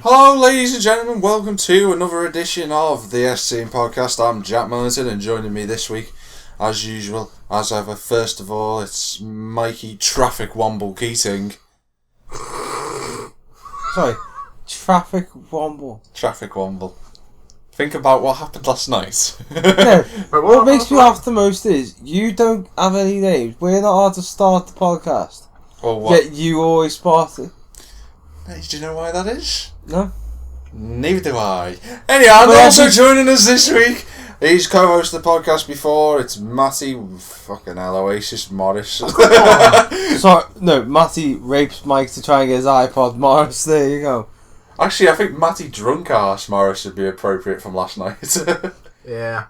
Hello, ladies and gentlemen. Welcome to another edition of the SCM podcast. I'm Jack Millington, and joining me this week, as usual, as ever, first of all, it's Mikey Traffic Womble Keating. Sorry, Traffic Womble. Traffic Womble. Think about what happened last night. No, what makes me laugh the most is you don't have any names. We're not allowed to start the podcast. Or what? Yet you always start it. Hey, do you know why that is? No? Neither do I. Anyhow, and also joining us this week, he's co-hosted the podcast before. It's Matty Morris. Sorry, no, Matty rapes Mike to try and get his iPod. Morris, there you go. Actually, I think Matty Drunk Arse Morris would be appropriate from last night. Yeah.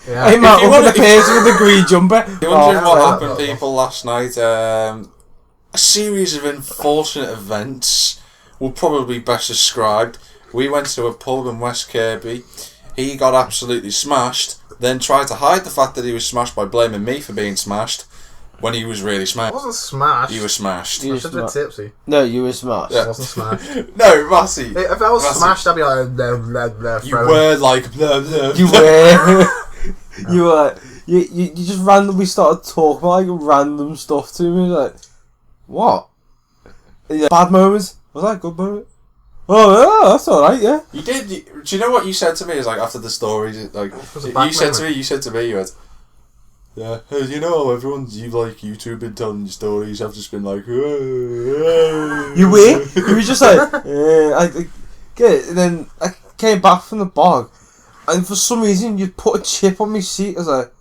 Hey, Matt, open the page with the green jumper. You wondering what happened, people, last night? A series of unfortunate events will probably best described. We went to a pub in West Kirby. He got absolutely smashed, then tried to hide the fact that he was smashed by blaming me for being smashed, when he was really smashed. I wasn't smashed. You were smashed. I should have been tipsy. No, you were smashed. Yeah. I wasn't smashed. No, Matty. If I was smashed, I'd be like... Blah, blah, blah, you were like... Blah, blah, you were... you were... You just randomly started talking like random stuff to me, like... What? Yeah, bad moments? Was that a good moment? Oh, yeah, that's alright, yeah. You did. Do you know what you said to me? Is like after the story, like you said to me, you went, yeah. You know how you like YouTube and telling stories. I've just been like, you were. You were just like, I get it. And then I came back from the bog, and for some reason you put a chip on my seat. I was like,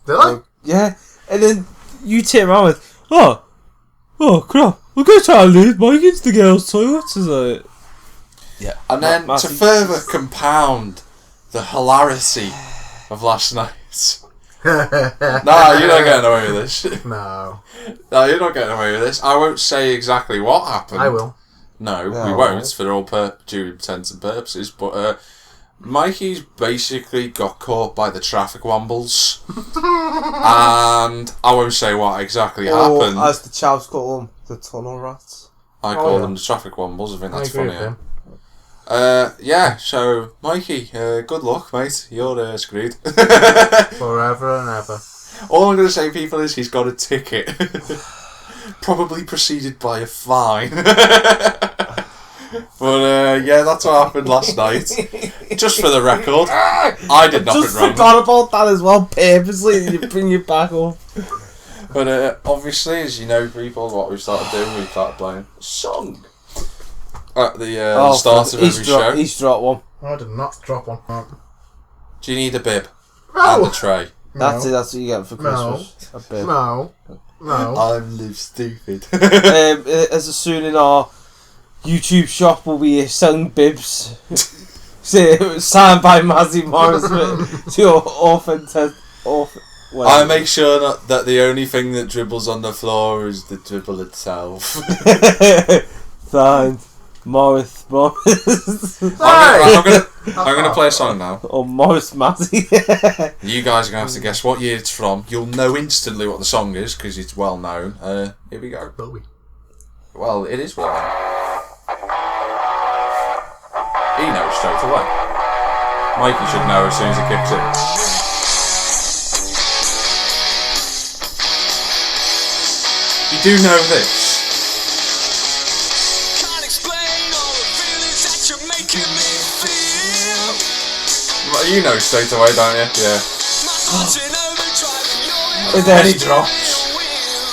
did I? Yeah. And then you turn around with, oh crap! We're gonna try and leave Mike into the girls' toilets. I was like. Yeah. And then to further compound the hilarity of last night. Nah, you're not getting away with this. No, you're not getting away with this. I won't say exactly what happened. I will. No, we won't for all due intents and purposes. But Mikey's basically got caught by the traffic wombles. And I won't say what exactly happened. As the chavs call them, the tunnel rats. I call them the traffic wombles. I think that's funnier. So Mikey, good luck, mate. You're screwed. Forever and ever. All I'm going to say, people, is he's got a ticket. Probably preceded by a fine. But, that's what happened last night. Just for the record, I did nothing just wrong. Forgot about that as well, purposely, and you bring it back up. But, obviously, as you know, people, what we started doing, we started playing a song. At the start of every show. Each drop one. I did not drop one. Do you need a bib? No. And a tray? That's it, that's what you get for Christmas. A bib. No. I'm live stupid. As soon in our YouTube shop will be selling bibs. Signed by Matty Morris to your authentic. I make sure that the only thing that dribbles on the floor is the dribble itself. Signed. Morris. I'm gonna play a song now. Or Morris Matty. You guys are gonna have to guess what year it's from. You'll know instantly what the song is because it's well known. Here we go. Will we? Well, it is well known. He knows straight away. Mikey should know as soon as it kicks in. You do know this. You know straight away, don't you? Yeah. And then he drops.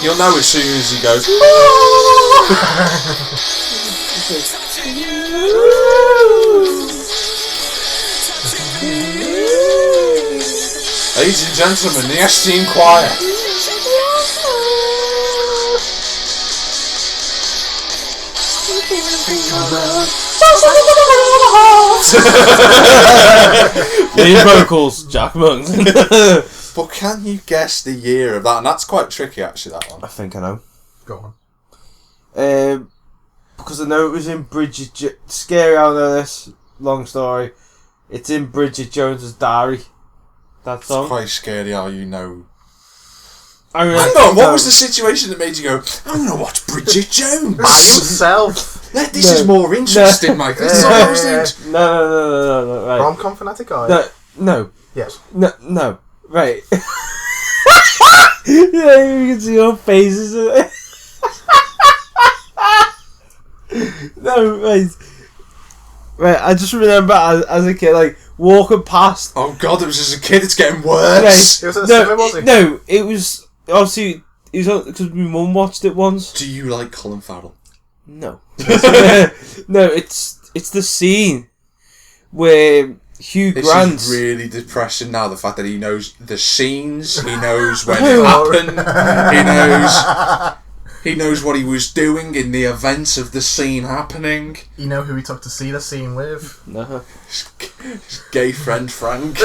You'll know as soon as he goes. Ladies and gentlemen, the S-Team Choir. Lead vocals, Jack Millington. But can you guess the year of that? And that's quite tricky, actually, that one. I think I know. Go on. Because I know it was in scary, I know this. Long story. It's in Bridget Jones's Diary. That song. It's quite scary how you know. Hang on, what was the situation that made you go, I'm going to watch Bridget Jones? By himself. This is more interesting, Mike. This is all I was thinking. No, right. Rom-com fanatic, are you? No. Yes. No. Right. Yeah, you can see your faces. No, right. Right, I just remember as a kid, like, walking past. Oh god, it was as a kid, it's getting worse. Right. It was at the cinema, was it? No, it was, obviously, it was because my mum watched it once. Do you like Colin Farrell? No. No, it's the scene where Hugh Grant. This is really depressing now, the fact that he knows the scenes, he knows when it happened, he knows what he was doing in the events of the scene happening. You know who he took to see the scene with? No. His gay friend Frank.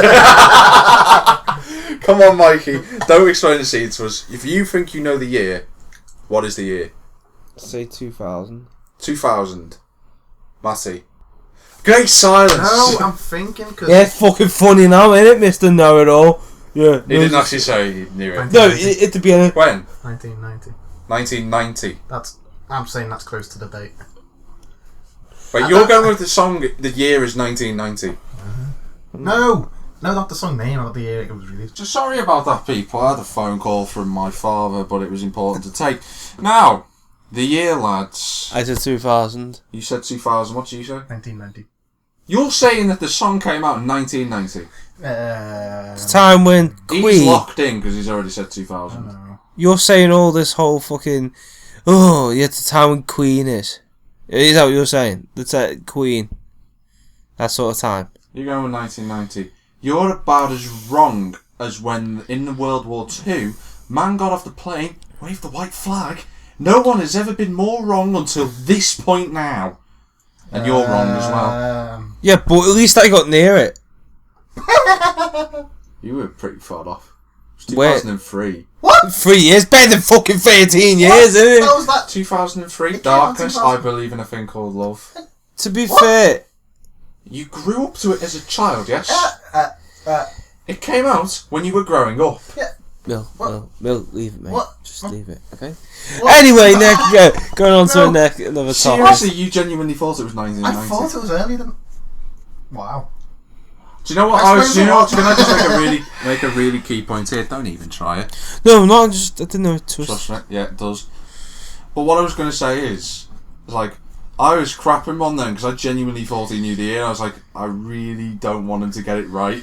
Come on, Mikey, don't explain the scene to us. If you think you know the year, what is the year? Say 2000. 2000. Matty. Great silence. No, I'm thinking because Yeah, it's fucking funny now, ain't it, Mr. Know-It-All? Yeah. He didn't actually say he knew it. No, at the beginning. When? 1990. 1990. I'm saying that's close to the date. Wait, you're going with the song, the year is 1990. No, not the song name, not the year it was released. Just sorry about that, people. I had a phone call from my father, but it was important to take. Now, the year, lads. I said 2000. You said 2000. What did you say? 1990. You're saying that the song came out in 1990. The time when He's Queen. locked in because he's already said 2000. No. You're saying all this whole fucking. Oh, yeah, the time when Queen is. Is that what you're saying? The Queen. That sort of time. You're going with 1990. You're about as wrong as when in the World War II, man got off the plane, waved the white flag. No one has ever been more wrong until this point now. And you're wrong as well. Yeah, but at least I got near it. You were pretty far off. It was Where? 2003. What? 3 years? Better than fucking 13 years, isn't it? How was that? 2003, It came out Darkness, 2000. I Believe in a Thing Called Love. To be fair. You grew up to it as a child, yes? It came out when you were growing up. Mill, leave it, mate. What? Just leave it, okay? What? Anyway, going on to another topic. Seriously, you genuinely thought it was I 1990? thought it was earlier than. Wow. Do you know what? Can I just make a really key point here? Don't even try it. No, I'm not. I didn't know it was. Trust me. Yeah, it does. But what I was going to say is, like, I was crapping on them because I genuinely thought he knew the year. I was like, I really don't want him to get it right.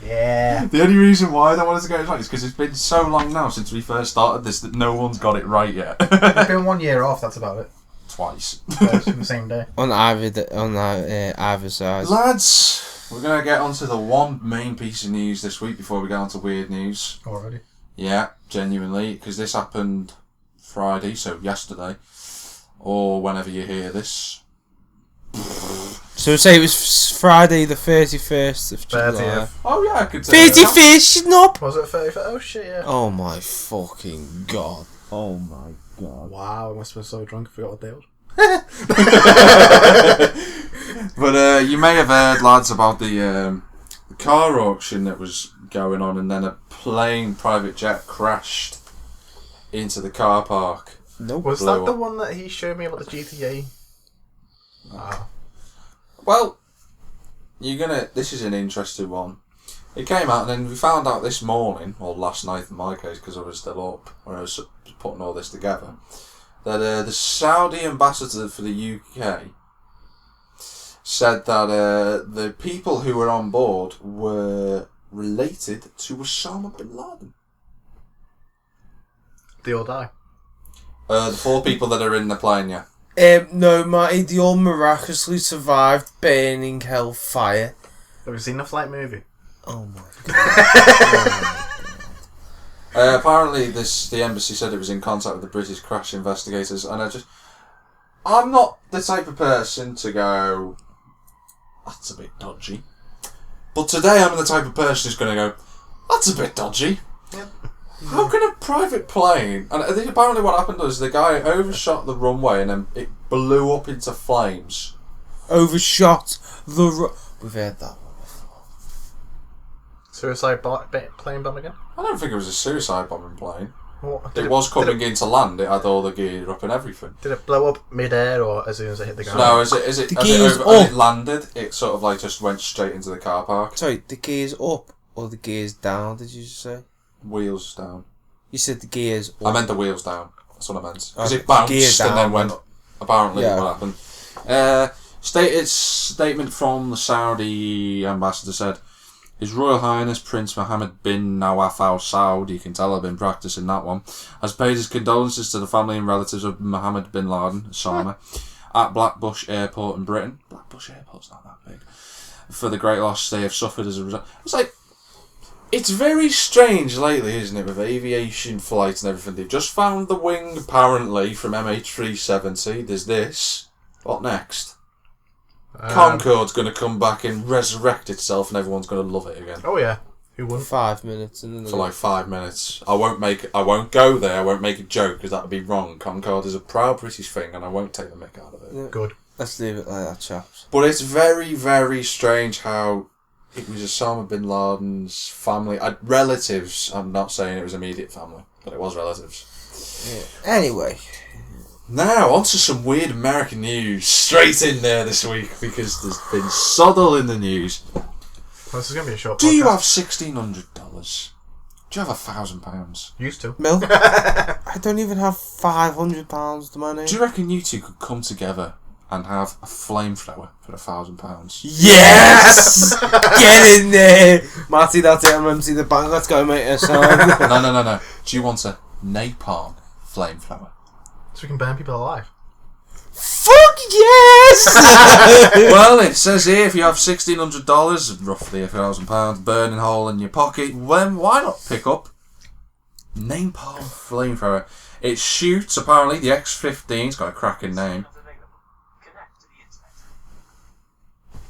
Yeah. The only reason why I don't want him to get it right is because it's been so long now since we first started this that no one's got it right yet. It's been 1 year off, that's about it. Twice. Both on the same day. On either side. Lads, we're going to get onto the one main piece of news this week before we get on to weird news. Already. Yeah, genuinely, because this happened Friday, so yesterday, or whenever you hear this. So say it was Friday the 31st of July. 30th. Oh yeah, I could say that. 31st, snap! Was it 30th? Oh shit, yeah. Oh my fucking god. Oh my god. Wow, I must have been so drunk I forgot what day it was. But you may have heard, lads, about the car auction that was going on, and then a private jet crashed into the car park. Nope. Was Blew that the up. one that he showed me about the GTA? Wow. Well, this is an interesting one. It came out, and then we found out this morning, or last night in my case, because I was still up when I was putting all this together, that the Saudi ambassador for the UK said that the people who were on board were related to Osama bin Laden. They all die. The 4 people that are in the plane, yeah. No, Matty, they all miraculously survived burning hellfire. Have you seen the Flight movie? Oh my god. Apparently, the embassy said it was in contact with the British crash investigators, and I'm not the type of person to go, that's a bit dodgy. But today I'm the type of person who's going to go, that's a bit dodgy. Yep. How can a private plane... And I think apparently what happened was the guy overshot the runway and then it blew up into flames. Overshot the We've heard that one before. Suicide plane bomb again? I don't think it was a suicide bombing plane. It was coming into land. It had all the gear up and everything. Did it blow up mid-air or as soon as it hit the ground? No, as it landed, it sort of like just went straight into the car park. Sorry, the gear's up or the gear's down? Did you just say? Wheels down. You said the gear's up. I meant the wheels down. That's what I meant. Because it bounced and then went. Apparently, what happened. Statement from the Saudi ambassador said, His Royal Highness Prince Mohammed bin Nawaf Al Saud, you can tell I've been practicing that one, has paid his condolences to the family and relatives of Mohammed bin Laden, Osama, at Blackbush Airport in Britain. Blackbush Airport's not that big. For the great loss they have suffered as a result. It's like, it's very strange lately, isn't it, with aviation flights and everything. They've just found the wing, apparently, from MH370. There's this. What next? Concorde's going to come back and resurrect itself and everyone's going to love it again. Oh yeah, who wouldn't? 5 minutes and then For like 5 minutes. I won't go there, I won't make a joke because that would be wrong. Concorde is a proud British thing and I won't take the mick out of it. Yeah. Good. Let's leave it like that, chaps. But it's very, very strange how it was Osama bin Laden's family, relatives. I'm not saying it was immediate family, but it was relatives. Yeah. Anyway. Now, on to some weird American news. Straight in there this week, because there's been soddle in the news. Well, this is going to be a short Do podcast. you have $1,600? Do you have £1,000? Used to. Milk? I don't even have £500 to my name. Do you reckon you two could come together and have a flamethrower for £1,000? Yes! Get in there! Matty, that's it. I'm empty the bank. Let's go, mate. No. Do you want a napalm flamethrower? So we can burn people alive. Fuck yes! Well, it says here if you have $1,600, roughly £1,000, burning hole in your pocket, then why not pick up napalm flamethrower? It shoots, apparently, the X-15. It's got a cracking name.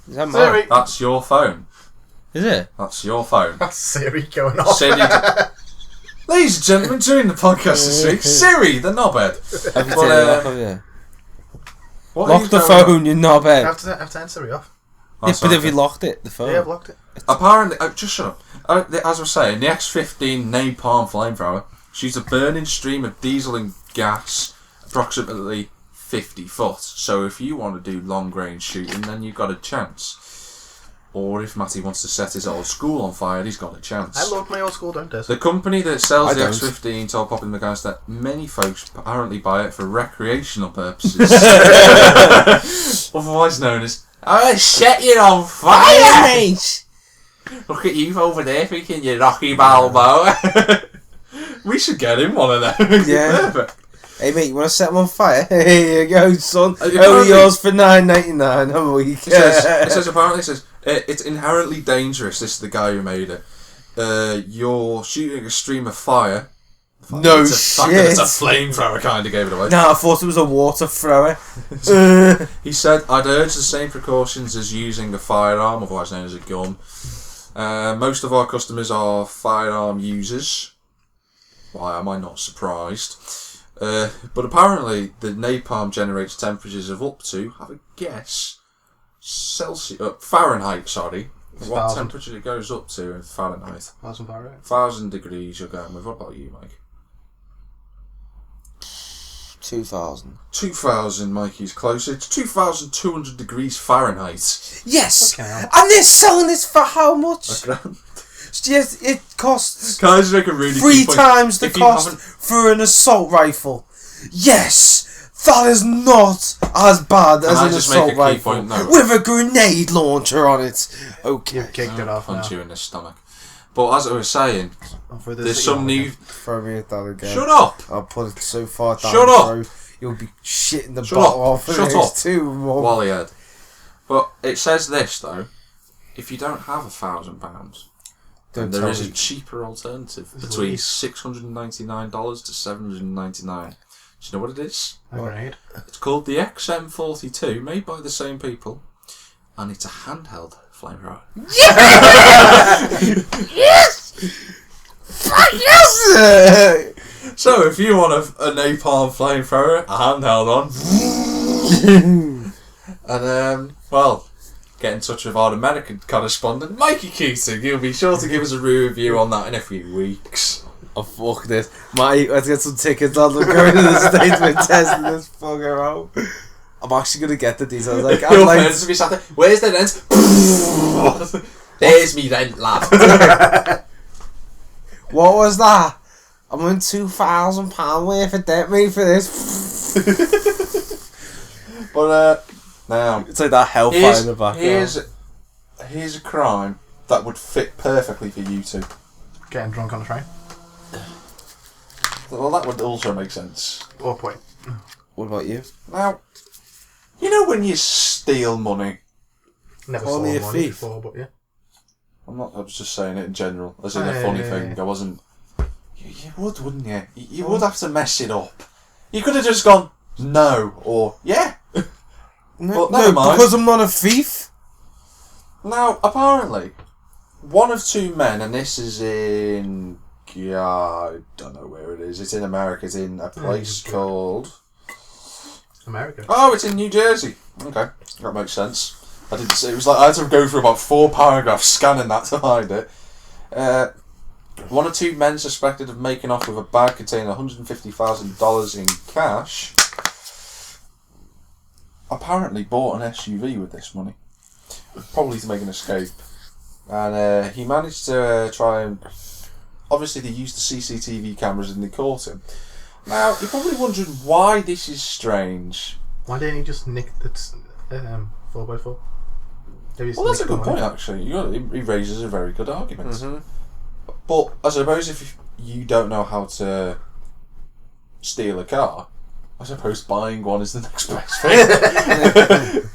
Is that Siri. mine? That's your phone. Is it? That's your phone. That's Siri going off. Siri. Ladies and gentlemen, during the podcast this week, Siri, the knobhead. Have you But, turned it off, have you? What are you Lock the going on? phone, you knobhead. I have to turn Siri off. Yeah, That's but okay. have you locked it? The phone? Yeah, I've locked it. Apparently, just shut up. As I was saying, the X-15 napalm flamethrower shoots a burning stream of diesel and gas approximately 50 foot. So if you want to do long range shooting, then you've got a chance. Or if Matty wants to set his old school on fire, he's got a chance. I love my old school, don't I? The company that sells I the don't. X-15 told Pop in the Guys that many folks apparently buy it for recreational purposes. Otherwise known as, "I set you on fire, mate! Look at you over there thinking you're Rocky Balboa." We should get him one of them. Yeah. Perfect. Hey mate, you want to set them on fire? Here you go, son. Apparently- Only yours for $9.99 a week. It says apparently it's inherently dangerous. This is the guy who made it. You're shooting a stream of fire. No It's a shit. flamethrower kind of gave it away. No, I thought it was a water thrower. He said, "I'd urge the same precautions as using a firearm, otherwise known as a gun. Most of our customers are firearm users. Why am I not surprised? But apparently the napalm generates temperatures of up to, have a guess, Fahrenheit, sorry. What 1,000. temperature it goes up to in Fahrenheit? 1,000 Fahrenheit. 1,000 degrees you're going with. What about you, Mike? 2,000. 2,000, Mikey's closer. It's 2,200 degrees Fahrenheit. Yes! Okay. And they're selling this for how much? Can Yes, it costs I just make a really 3 key point? times the If you cost haven't- for an assault rifle. Yes! That is not as bad Can as I an just assault make a key rifle point now? with a grenade launcher on it. Okay. You've kicked it off now. Punch you in the stomach. But as I was saying, there's some new... Throw me at that again. Shut up! I'll put it so far down Shut the up! throat, you'll be shitting the Shut bottle up! off of Shut this up! too, Mum. Wallyhead. But it says this, though. If you don't have £1,000, Don't there tell is a me. cheaper alternative It's between lease. $699 to $799. Do you know what it is? A grenade. It's called the XM42, made by the same people, and it's a handheld flamethrower. Yes! Fuck yes! So if you want a napalm flamethrower, a handheld on, and well, get in touch with our American correspondent, Mikey Keating. He'll be sure to give us a review on that in a few weeks. oh fuck this. Matty, let's get some tickets on. We're going to the States. We're testing this fucker out. I'm actually going to get the details. Like, I'm like... Where's the rent? There's me rent, lad. What was that? I'm in £2,000 worth of debt, mate, for this. But, now... It's like that hellfire in the background. Here's a crime that would fit perfectly for you two. Getting drunk on the train. Well, that would also make sense. Or point. What about you? Now, you know when you steal money? Never Only saw a one thief. before, but yeah. I was just saying it in general, as in a funny thing. I wasn't... You would, wouldn't you? You would have to mess it up. You could have just gone, no, or yeah. No, But never mind. because I'm not a thief. Now, apparently, one of two men, and this is in... I don't know where it is. It's in America. It's in a place called... America. Oh, it's in New Jersey. Okay, that makes sense. I didn't say it was like I had to go through about 4 paragraphs scanning that to find it. One or two men suspected of making off with a bag containing $150,000 in cash apparently bought an SUV with this money, probably to make an escape. And he managed to try and... Obviously, they used the CCTV cameras and they caught him. Now, you're probably wondering why this is strange. Why didn't he just nick the 4x4? Well, that's a good point, actually. He raises a very good argument. Mm-hmm. But I suppose if you don't know how to steal a car, I suppose buying one is the next best thing.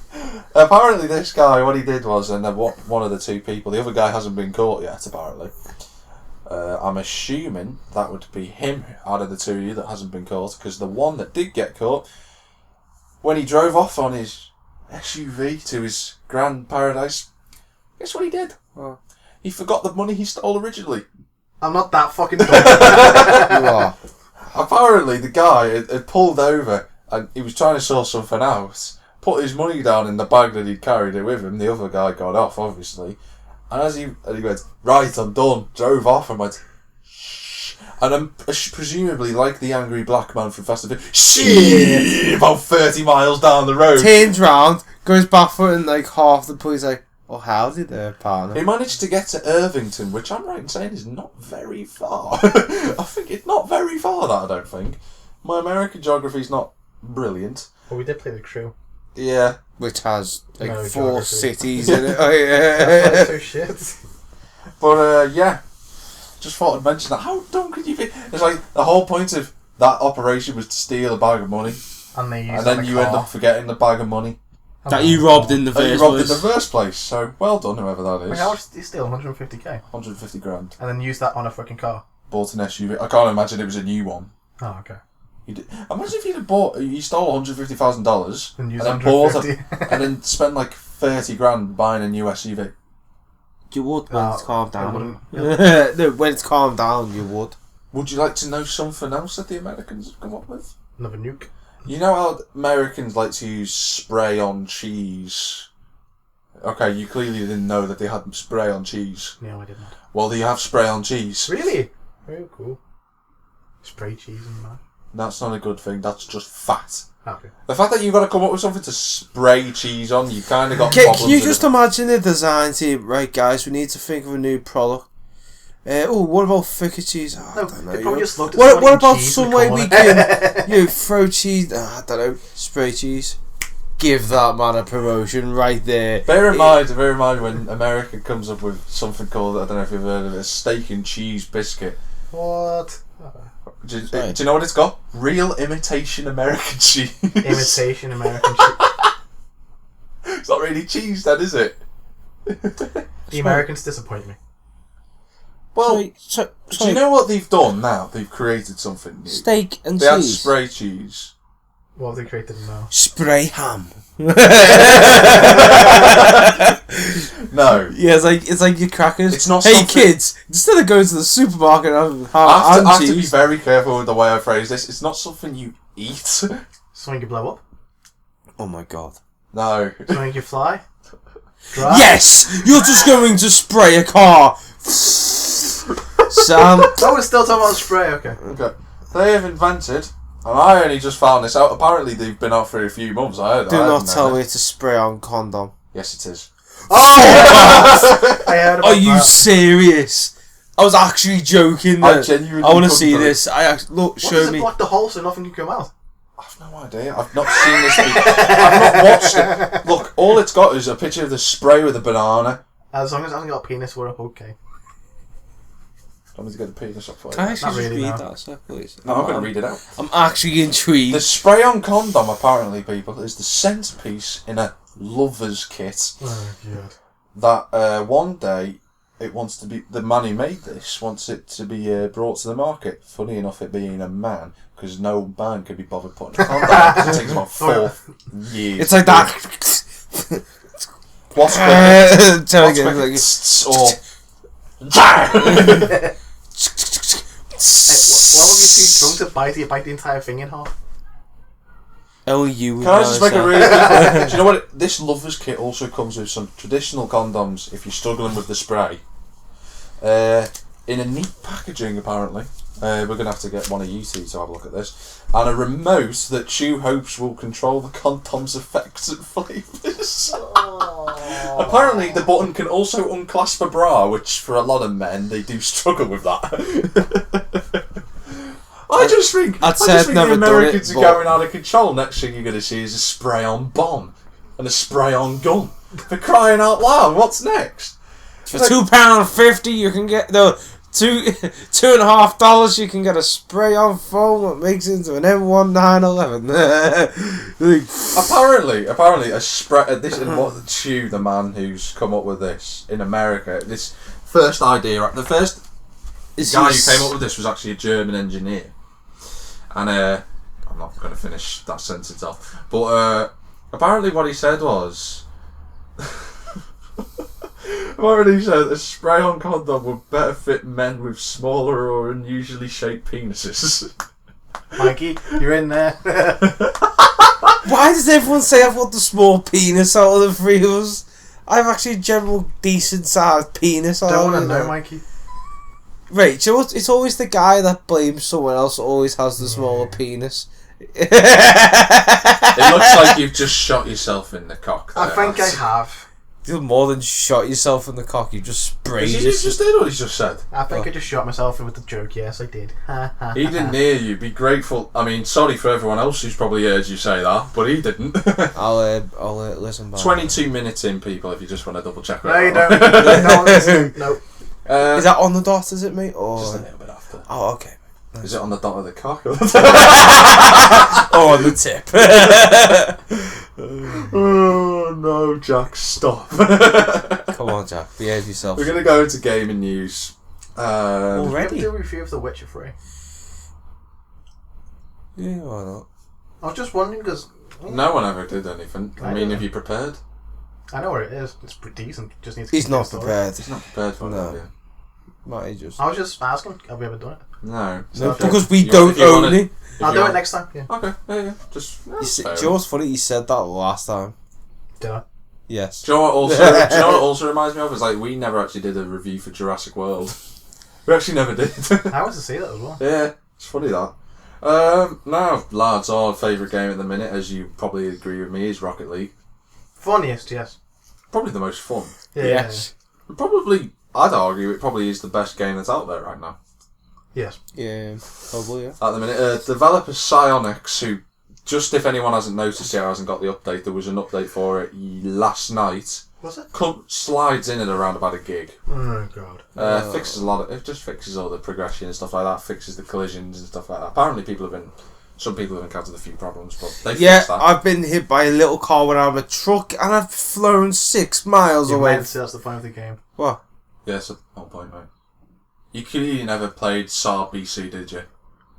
Apparently, this guy, what he did was, and one of the two people, the other guy hasn't been caught yet, apparently. I'm assuming that would be him out of the two of you that hasn't been caught, because the one that did get caught, when he drove off on his SUV to his grand paradise, guess what he did? Oh. He forgot the money he stole originally. I'm not that fucking dumb. You are. Apparently, the guy had pulled over and he was trying to sort something out, put his money down in the bag that he'd carried it with him. The other guy got off, obviously. And as he went, right, I'm done, drove off and went, shh. And presumably, like the angry black man from Fast and Furious, shit, about 30 miles down the road. Turns round, goes barefoot, and like half the police like, oh, howdy there, partner. He managed to get to Irvington, which I'm right in saying is not very far. I think it's not very far, that I don't think. My American geography's not brilliant. Well, we did play The Crew. Yeah. Which has like No 4 geography. cities in it. Oh That's yeah. so shit. But yeah, just thought I'd mention that. How dumb could you be? It's like the whole point of that operation was to steal a bag of money, And they used and then you end up forgetting the bag of money That you robbed in the that you first robbed in place. the first place. So well done, whoever that Wait, is. how much did you steal? 150k? 150 grand. And then use that on a fucking car? Bought an SUV. I can't imagine it was a new one. Oh, okay. Imagine if you'd have bought, you stole $150,000 And use then bought 150. and then spent like 30 grand buying a new SUV. You would when it's calmed I down. wouldn't. No, when it's calmed down, you would. Would you like to know something else that the Americans have come up with? Another nuke. You know how Americans like to use spray on cheese? Okay, you clearly didn't know that they had spray on cheese. No, I did not. Well, they have spray on cheese. Really? Very cool. Spray cheese and that. That's not a good thing, that's just fat. Okay. The fact that you've got to come up with something to spray cheese on, you kind of got Can problems you with just it. imagine the design team? Right, guys, we need to think of a new product. What about thicker cheese? Oh, I No, don't know. they probably just looked at What someone about eating cheese some in way the we corner. can throw cheese? I don't know, spray cheese. Give that man a promotion right there. Bear in mind when America comes up with something called, I don't know if you've heard of it, a steak and cheese biscuit. What? Do you know what it's got? Real imitation American cheese. Imitation American cheese. It's not really cheese then, is it? The Americans disappoint me. Well, So, do you know what they've done now? They've created something new. steak and They had cheese? spray cheese. What have they created now? Spray ham. No. Yeah, it's like your crackers. It's not Hey something- kids, instead of going to the supermarket and having ham I and have to be cheese, very careful with the way I phrase this. It's not something you eat. Something you blow up? oh my god. No. Something you fly? Drive? Yes! You're just going to spray a car. Sam. Oh, we're still talking about spray. Okay. They have invented, and I only just found this out. Apparently, they've been out for a few months. Do not tell me it's a spray-on condom. Yes, it is. Oh! I heard about Are you that. serious? I was actually joking. I Then. genuinely I want to couldn't see believe- this. Look, What, show does me. it block the hole so nothing can come out? I've no idea. I've not seen this. I've not watched it. Look, all it's got is a picture of the spray with a banana. As long as I haven't got a penis, we're okay. I'm going to get the penis up for you. Can I actually Not just really, read no. that, sir, please? No, I'm going to read it out. I'm actually intrigued. The spray-on condom, apparently, people, is the centerpiece in a lover's kit Oh, God. that one day it wants to be. The man who made this wants it to be brought to the market. Funny enough, it being a man, because no man could be bothered putting a condom on. It takes about 4 years. It's like that. What's Tell quicker? again, like, Or Hey, why were you too drunk to bite the entire thing in half? only you. Can I just make a Sam. really quick? Do you know what? This lover's kit also comes with some traditional condoms if you're struggling with the spray. In a neat packaging, apparently. We're going to have to get one of you two to have a look at this. And a remote that Chew hopes will control the condom's effects and flavours. Apparently, the button can also unclasp a bra, which for a lot of men, they do struggle with that. I just think the never done Americans it, are going out of control. Next thing you're going to see is a spray-on bomb and a spray-on gun. For crying out loud, what's next? For £2.50, you can get $2.50. You can get a spray-on foam that makes it into an M1911. Apparently, a spray. This is what Chew, the man who's come up with this in America. This first idea, the first guy who came up with this was actually a German engineer, and I'm not going to finish that sentence off. But apparently, what he said was. Apparently, he said a spray-on condom would better fit men with smaller or unusually shaped penises. Mikey, you're in there. Why does everyone say I've got the small penis out of the three of us? I have actually a general decent sized penis. Don't want to know, Mikey. Right, so it's always the guy that blames someone else always has the smaller penis. It looks like you've just shot yourself in the cock. I think I have. You've more than shot yourself in the cock, you just sprayed Did you yourself. just did what he just said? I think I just shot myself with the joke. Yes, I did. He didn't hear you. Be grateful. I mean, sorry for everyone else who's probably heard you say that, but he didn't. I'll listen back. 22 minutes in, people, if you just want to double check. No, you don't. No, listen. No. Is that on the dot, is it, mate? Or... Just a little bit after. Oh, okay. Is it on the dot of the cock? Or on the tip. Oh no, Jack, stop. Come on, Jack, behave yourself. We're going to go into gaming news. Already? Do a review of The Witcher 3. Yeah, why not? I was just wondering because No one ever did anything. I mean, don't have you prepared? I know where it is. It's pretty decent. Just needs. He's not story. prepared. He's not prepared for No. it, have you? Might just... I was just asking. Have we ever done it? No. No, Okay. because we You- don't if you own wanna- it. if I'll you do it want- next time. Yeah. Okay, yeah. Just. Do fair you know enough. what's funny? You said that last time. Did I? Yes. Do you know what also? Do you know what also reminds me of? Is like we never actually did a review for Jurassic World. We actually never did. I want to see that as well. Yeah, it's funny that. Now, lads, our favourite game at the minute, as you probably agree with me, is Rocket League. Funniest, yes. Probably the most fun. Yeah. Yes. Probably, I'd argue, it probably is the best game that's out there right now. Yes. Yeah, probably, yeah. At the minute, developer Psyonix, who, just if anyone hasn't noticed yet, hasn't got the update, there was an update for it last night. Was it? Slides in at around about a gig. Oh god. Fixes a lot of, it just fixes all the progression and stuff like that, fixes the collisions and stuff like that. Apparently some people have encountered a few problems, but they Yeah, fixed that. I've been hit by a little car when I'm a truck and I've flown 6 miles You away. meant to, that's the point of the game. What? Yeah, that's the whole point, mate. You clearly never played Saab BC, did you?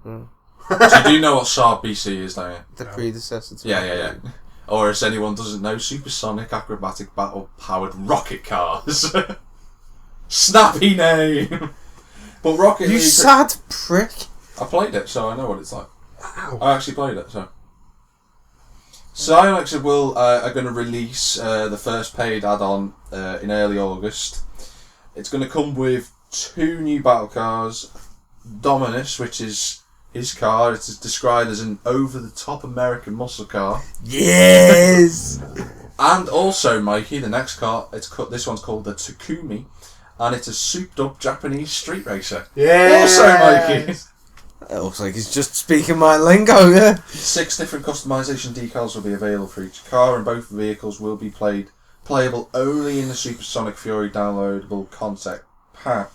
So you do know what Saab BC is, don't you? The predecessor to Yeah. Or if anyone doesn't know, supersonic acrobatic battle-powered rocket cars. Snappy name! But Rocket You League... sad prick. I played it, so I know what it's like. Ow. I actually played it, so... Psyonix are going to release the first paid add-on in early August. It's going to come with 2 new battle cars. Dominus, which is his car. It is described as an over-the-top American muscle car. Yes! And also, Mikey, the next car, this one's called the Takumi, and it's a souped-up Japanese street racer. Yeah. Also, Mikey. It looks like he's just speaking my lingo, yeah. 6 different customization decals will be available for each car, and both vehicles will be playable only in the Supersonic Fury downloadable concept pack.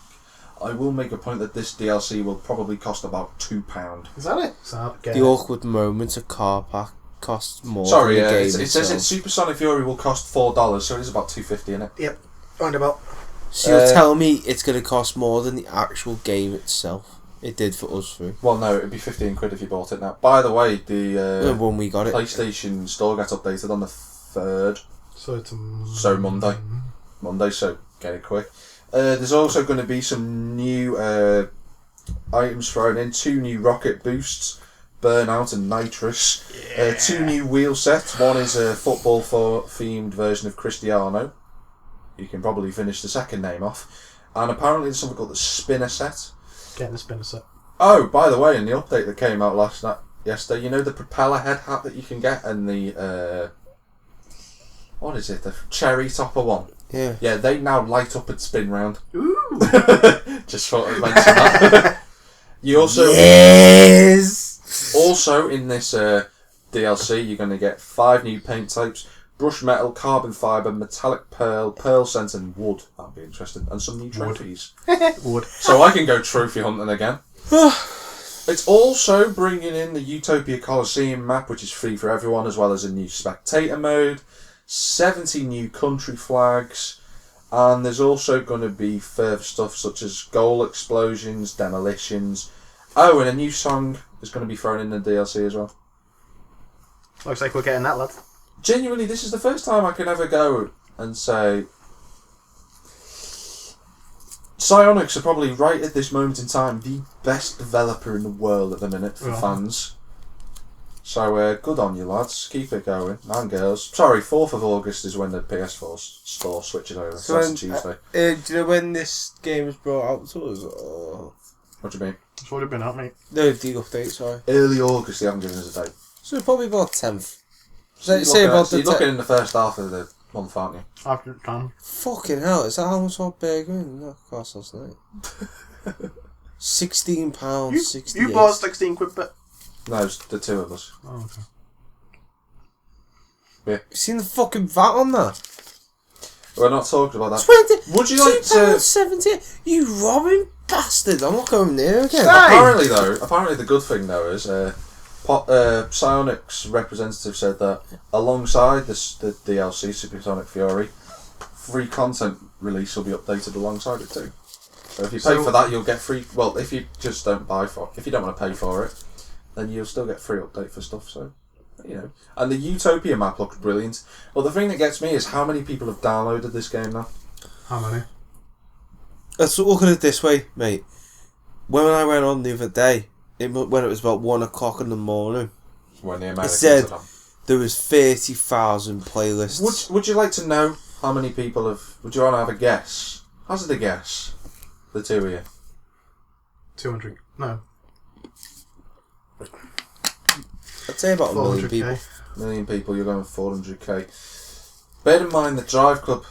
I will make a point that this DLC will probably cost about £2. Is that it? So The awkward moment, a car pack costs more. Sorry, than the game it says itself. Supersonic Fury will cost $4, so it is about $2.50 in it. Yep, roundabout. So you're telling me it's going to cost more than the actual game itself? It did for us three. Well, no, it'd be £15 if you bought it now. By the way, the When we got it. PlayStation Store gets updated on the 3rd. So it's Monday. Monday, so get it quick. There's also going to be some new items thrown in. 2 new rocket boosts, Burnout and Nitrous. 2 new wheel sets. One is a football themed version of Cristiano. You can probably finish the second name off. And apparently there's something called the Spinner set. Getting the spinner set. Oh, by the way, in the update that came out yesterday, you know the propeller head hat that you can get and the what is it? The cherry topper one. Yeah. Yeah, they now light up and spin round. Ooh. Just thought I'd mention that. You also also in this DLC, you're going to get 5 new paint types: brush metal, carbon fibre, metallic pearl scent, and wood. That'd be interesting. And some new trophies. Wood. So I can go trophy hunting again. It's also bringing in the Utopia Coliseum map, which is free for everyone, as well as a new spectator mode, 70 new country flags, and there's also going to be further stuff such as goal explosions, demolitions. Oh, and a new song is going to be thrown in the DLC as well. Looks like we're getting that, lad. Genuinely, this is the first time I can ever go and say Psyonix are probably right at this moment in time the best developer in the world at the minute for fans. So good on you lads, keep it going, and girls. Sorry, 4th of August is when the PS4 store switches over, so that's Tuesday. Do you know when this game was brought out to us? What do you mean? It's already been out, mate. No, the update, sorry. Early August, they haven't given us a date. So probably about 10th. So you're looking in the first half of the month, aren't you? After time. Fucking hell, is that how much our burger in? That cost last night. £16, 68. You bought 16 quid, but... No, it's the 2 of us. Oh, okay. Yeah. You seen the fucking VAT on that? We're not talking about that. 20. Would you like to... £2.70? You robbing bastard! I'm not going near again. Apparently the good thing though is Psyonix representative said that alongside the DLC Supersonic Fury, free content release will be updated alongside it too. So if you pay for that, you'll get free. Well, if you just don't if you don't want to pay for it, then you'll still get free update for stuff. So, you know. And the Utopia map looks brilliant. Well, the thing that gets me is how many people have downloaded this game now. How many? Let's look at it this way, mate. When I went on the other day, when it was about 1 o'clock in the morning, When the it Americans said are on. there was 30,000 playlists. Would you like to know how many people have? Would you want to have a guess? Hazard a guess. The 2 of you. 200. No. I'd say about 1 million people. 400k. Million people, you're going 400k. Bear in mind that Drive Club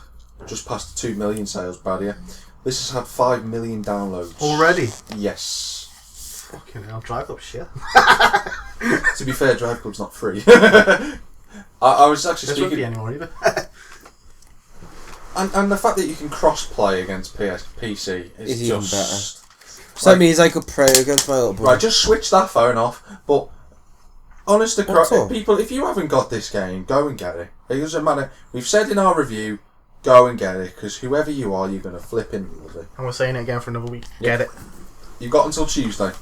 just passed the 2 million sales barrier. This has had 5 million downloads. Already? Yes. Fucking hell, Drive Club shit. To be fair, Drive Club's not free. I was actually This won't be speaking... anymore either. And the fact that you can cross-play against PC is even just... better. So that means I could pray against my little brother. Right, just switch that phone off. But honest to What's up? people, if you haven't got this game, go and get it. It doesn't matter. We've said in our review, go and get it, because whoever you are, you're going to flip in love it. And we're saying it again for another week. Yep. Get it. You've got until Tuesday.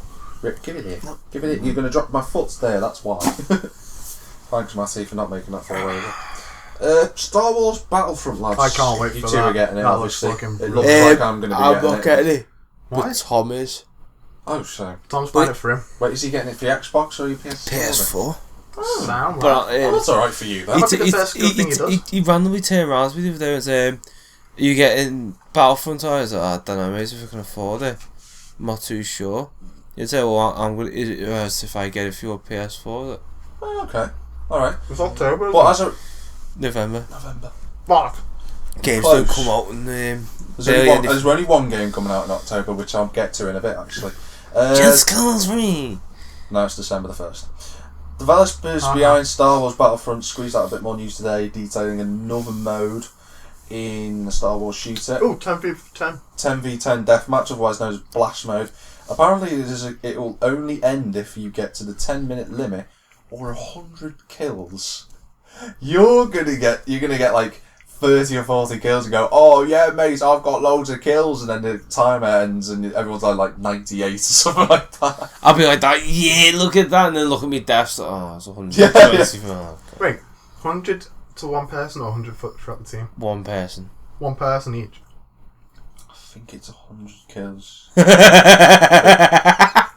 Rick, give it here. Give it here. You're going to drop my foot's there, that's why. Thanks, Matty, for not making that fall over. Star Wars Battlefront, lads. I can't wait you for two that. are getting it, That looks obviously. fucking It looks brilliant. like I'm going to be I'm getting not it. getting it. Why? But Tom is. Oh, so. Tom's buying it for him. Wait, is he getting it for your Xbox or your PS4? PS4. Oh. Sound But Well, that's alright for you, That then. might be the first good thing he does. He randomly turned around to me the other day and said, you getting Battlefront? I don't know, maybe if I can afford it. I'm not too sure. You'd say, well, I'm gonna. If I get it for your PS4. Oh, okay. Alright. It's October. But as a November. Fuck. Games Close. don't come out in there's only one game coming out in October, which I'll get to in a bit, actually. Just calls me. No, it's December the 1st. Developers behind Star Wars Battlefront squeezed out a bit more news today, detailing another mode in the Star Wars shooter. Oh, 10v10. 10v10 deathmatch, otherwise known as Blast Mode. Apparently, it will only end if you get to the 10-minute limit or 100 kills. You're gonna get like 30 or 40 kills and go, oh yeah, mate, I've got loads of kills, and then the timer ends and everyone's like 98 or something like that. I'll be like that, yeah, look at that, and then look at me deaths, oh, it's 120. Yeah. Wait, 100 to one person or 100 throughout the team? One person. One person each. I think it's 100 kills. I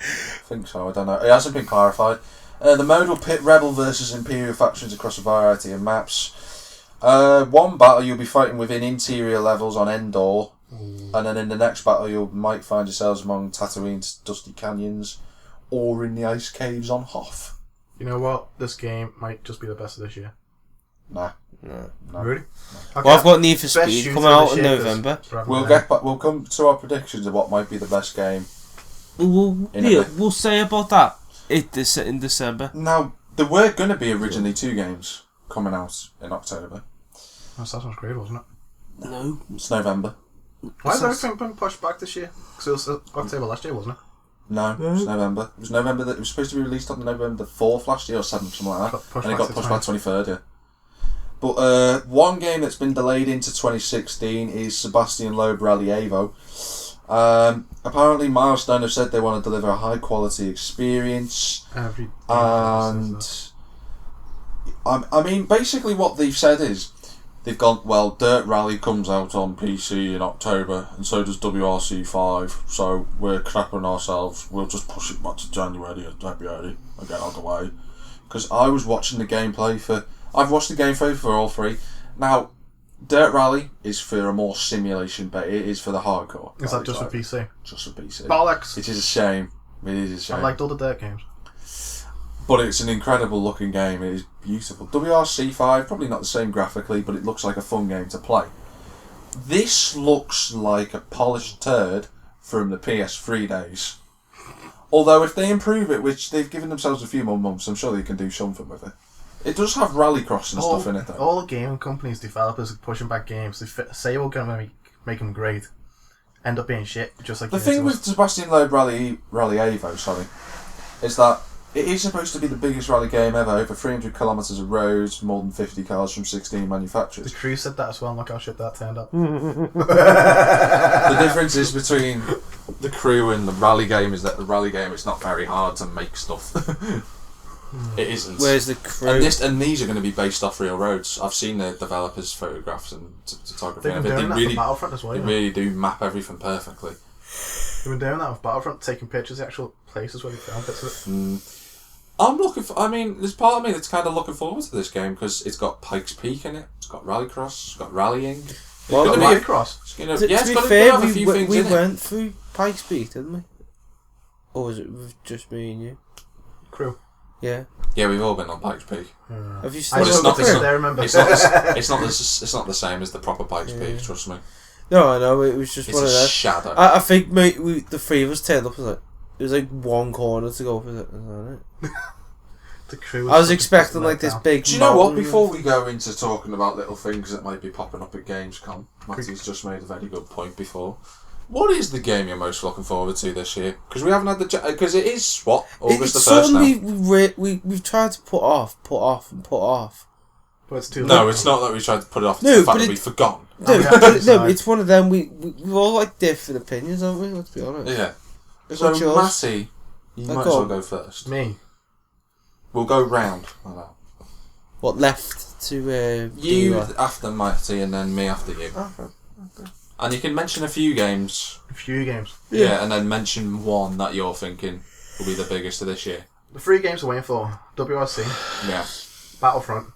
think so, I don't know. It hasn't been clarified. The mode will pit Rebel versus Imperial factions across a variety of maps. One battle you'll be fighting within interior levels on Endor, and then in the next battle you might find yourselves among Tatooine's dusty canyons, or in the ice caves on Hoth. You know what? This game might just be the best of this year. Nah. No. Really? Okay. Well, I've got Need for Best Speed shooter coming out this in year, November. We'll come to our predictions of what might be the best game. We'll say about that in December. Now, there were going to be originally 2 games coming out in October. Assassin's Creed, wasn't it? No. It's November. Why has everything been pushed back this year? Because it was October last year, wasn't it? No, it's November. It was November that it was supposed to be released on November the 4th last year or 7th, something like that. And it got pushed back 23rd, yeah. But one game that's been delayed into 2016 is Sebastian Loeb Rally Evo. Apparently Milestone have said they want to deliver a high quality experience. I mean, basically what they've said is, they've gone, well, Dirt Rally comes out on PC in October, and so does WRC 5, so we're crapping ourselves, we'll just push it back to January or February and get out of the way. Because I was watching the gameplay I've watched the gameplay for all 3. Now, Dirt Rally is for a more simulation, but it is for the hardcore. Is that just for PC? Just for PC. Bollocks! It is a shame. It is a shame. I liked all the Dirt games. But it's an incredible looking game. It is beautiful. WRC 5, probably not the same graphically, but it looks like a fun game to play. This looks like a polished turd from the PS3 days. Although if they improve it, which they've given themselves a few more months, I'm sure they can do something with it. It does have rallycross and stuff in it, though. All the game companies, developers are pushing back games. They say we're going to make them great, end up being shit, just like the thing with Sebastian Loeb Rally Evo, is that it is supposed to be the biggest rally game ever, over 300 kilometres of roads, more than 50 cars from 16 manufacturers. The crew said that as well, and look how shit that turned out. The difference is between the crew and the rally game is that the rally game, it's not very hard to make stuff. It isn't. Where's the crew? And these are going to be based off real roads. I've seen the developers' photographs and photography. They've been doing that for Battlefront as well. They really do map everything perfectly. They've been doing that with Battlefront, taking pictures of the actual places where they filmed bits of it. I'm looking for. I mean, there's part of me that's kind of looking forward to this game because it's got Pikes Peak in it. It's got rallycross. It's got rallying. Well, rallycross. To be fair, we went through Pikes Peak, didn't we? Or was it with just me and you? Crew. Yeah. Yeah, we've all been on Pikes Peak. Have you I still? it's not the same as the proper Pikes Peak. Trust me. No, I know. It was just It's one a of those. shadow. I think the 3 of us turned up. It was like one corner to go for it. The crew. I was expecting like this big. Do you know what? Before we go into talking about little things that might be popping up at Gamescom, Matty's just made a very good point before. What is the game you're most looking forward to this year? Because we haven't had because it is August the 1st now. We've tried to put off. But it's too late. No, it's not that we tried to put it off. It's No, the fact but that we've forgotten. No, it's one of them. We've all like different opinions, aren't we? Let's be honest. Yeah. What's So yours? Matty, you might as well go first. Me. We'll go round. Like that. What left to you do, after Matty and then me after you. Okay. And you can mention a few games. A few games. Yeah, and then mention one that you're thinking will be the biggest of this year. The 3 games we're waiting for: WRC, Yeah. Battlefront,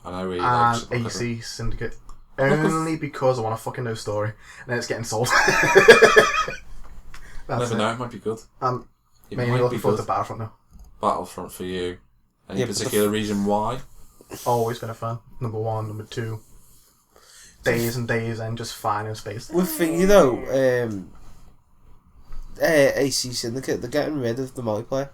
I know we and AC Syndicate. Only because I want to fucking know story, and then it's getting sold. Never know, it might be good. It Mainly might looking be forward good. to Battlefront now. Battlefront for you. Any Yeah, but particular reason why? Always been a fan. Number 1, number 2. Days and days and just fine in space. With thingy though, AC Syndicate, they're getting rid of the multiplayer.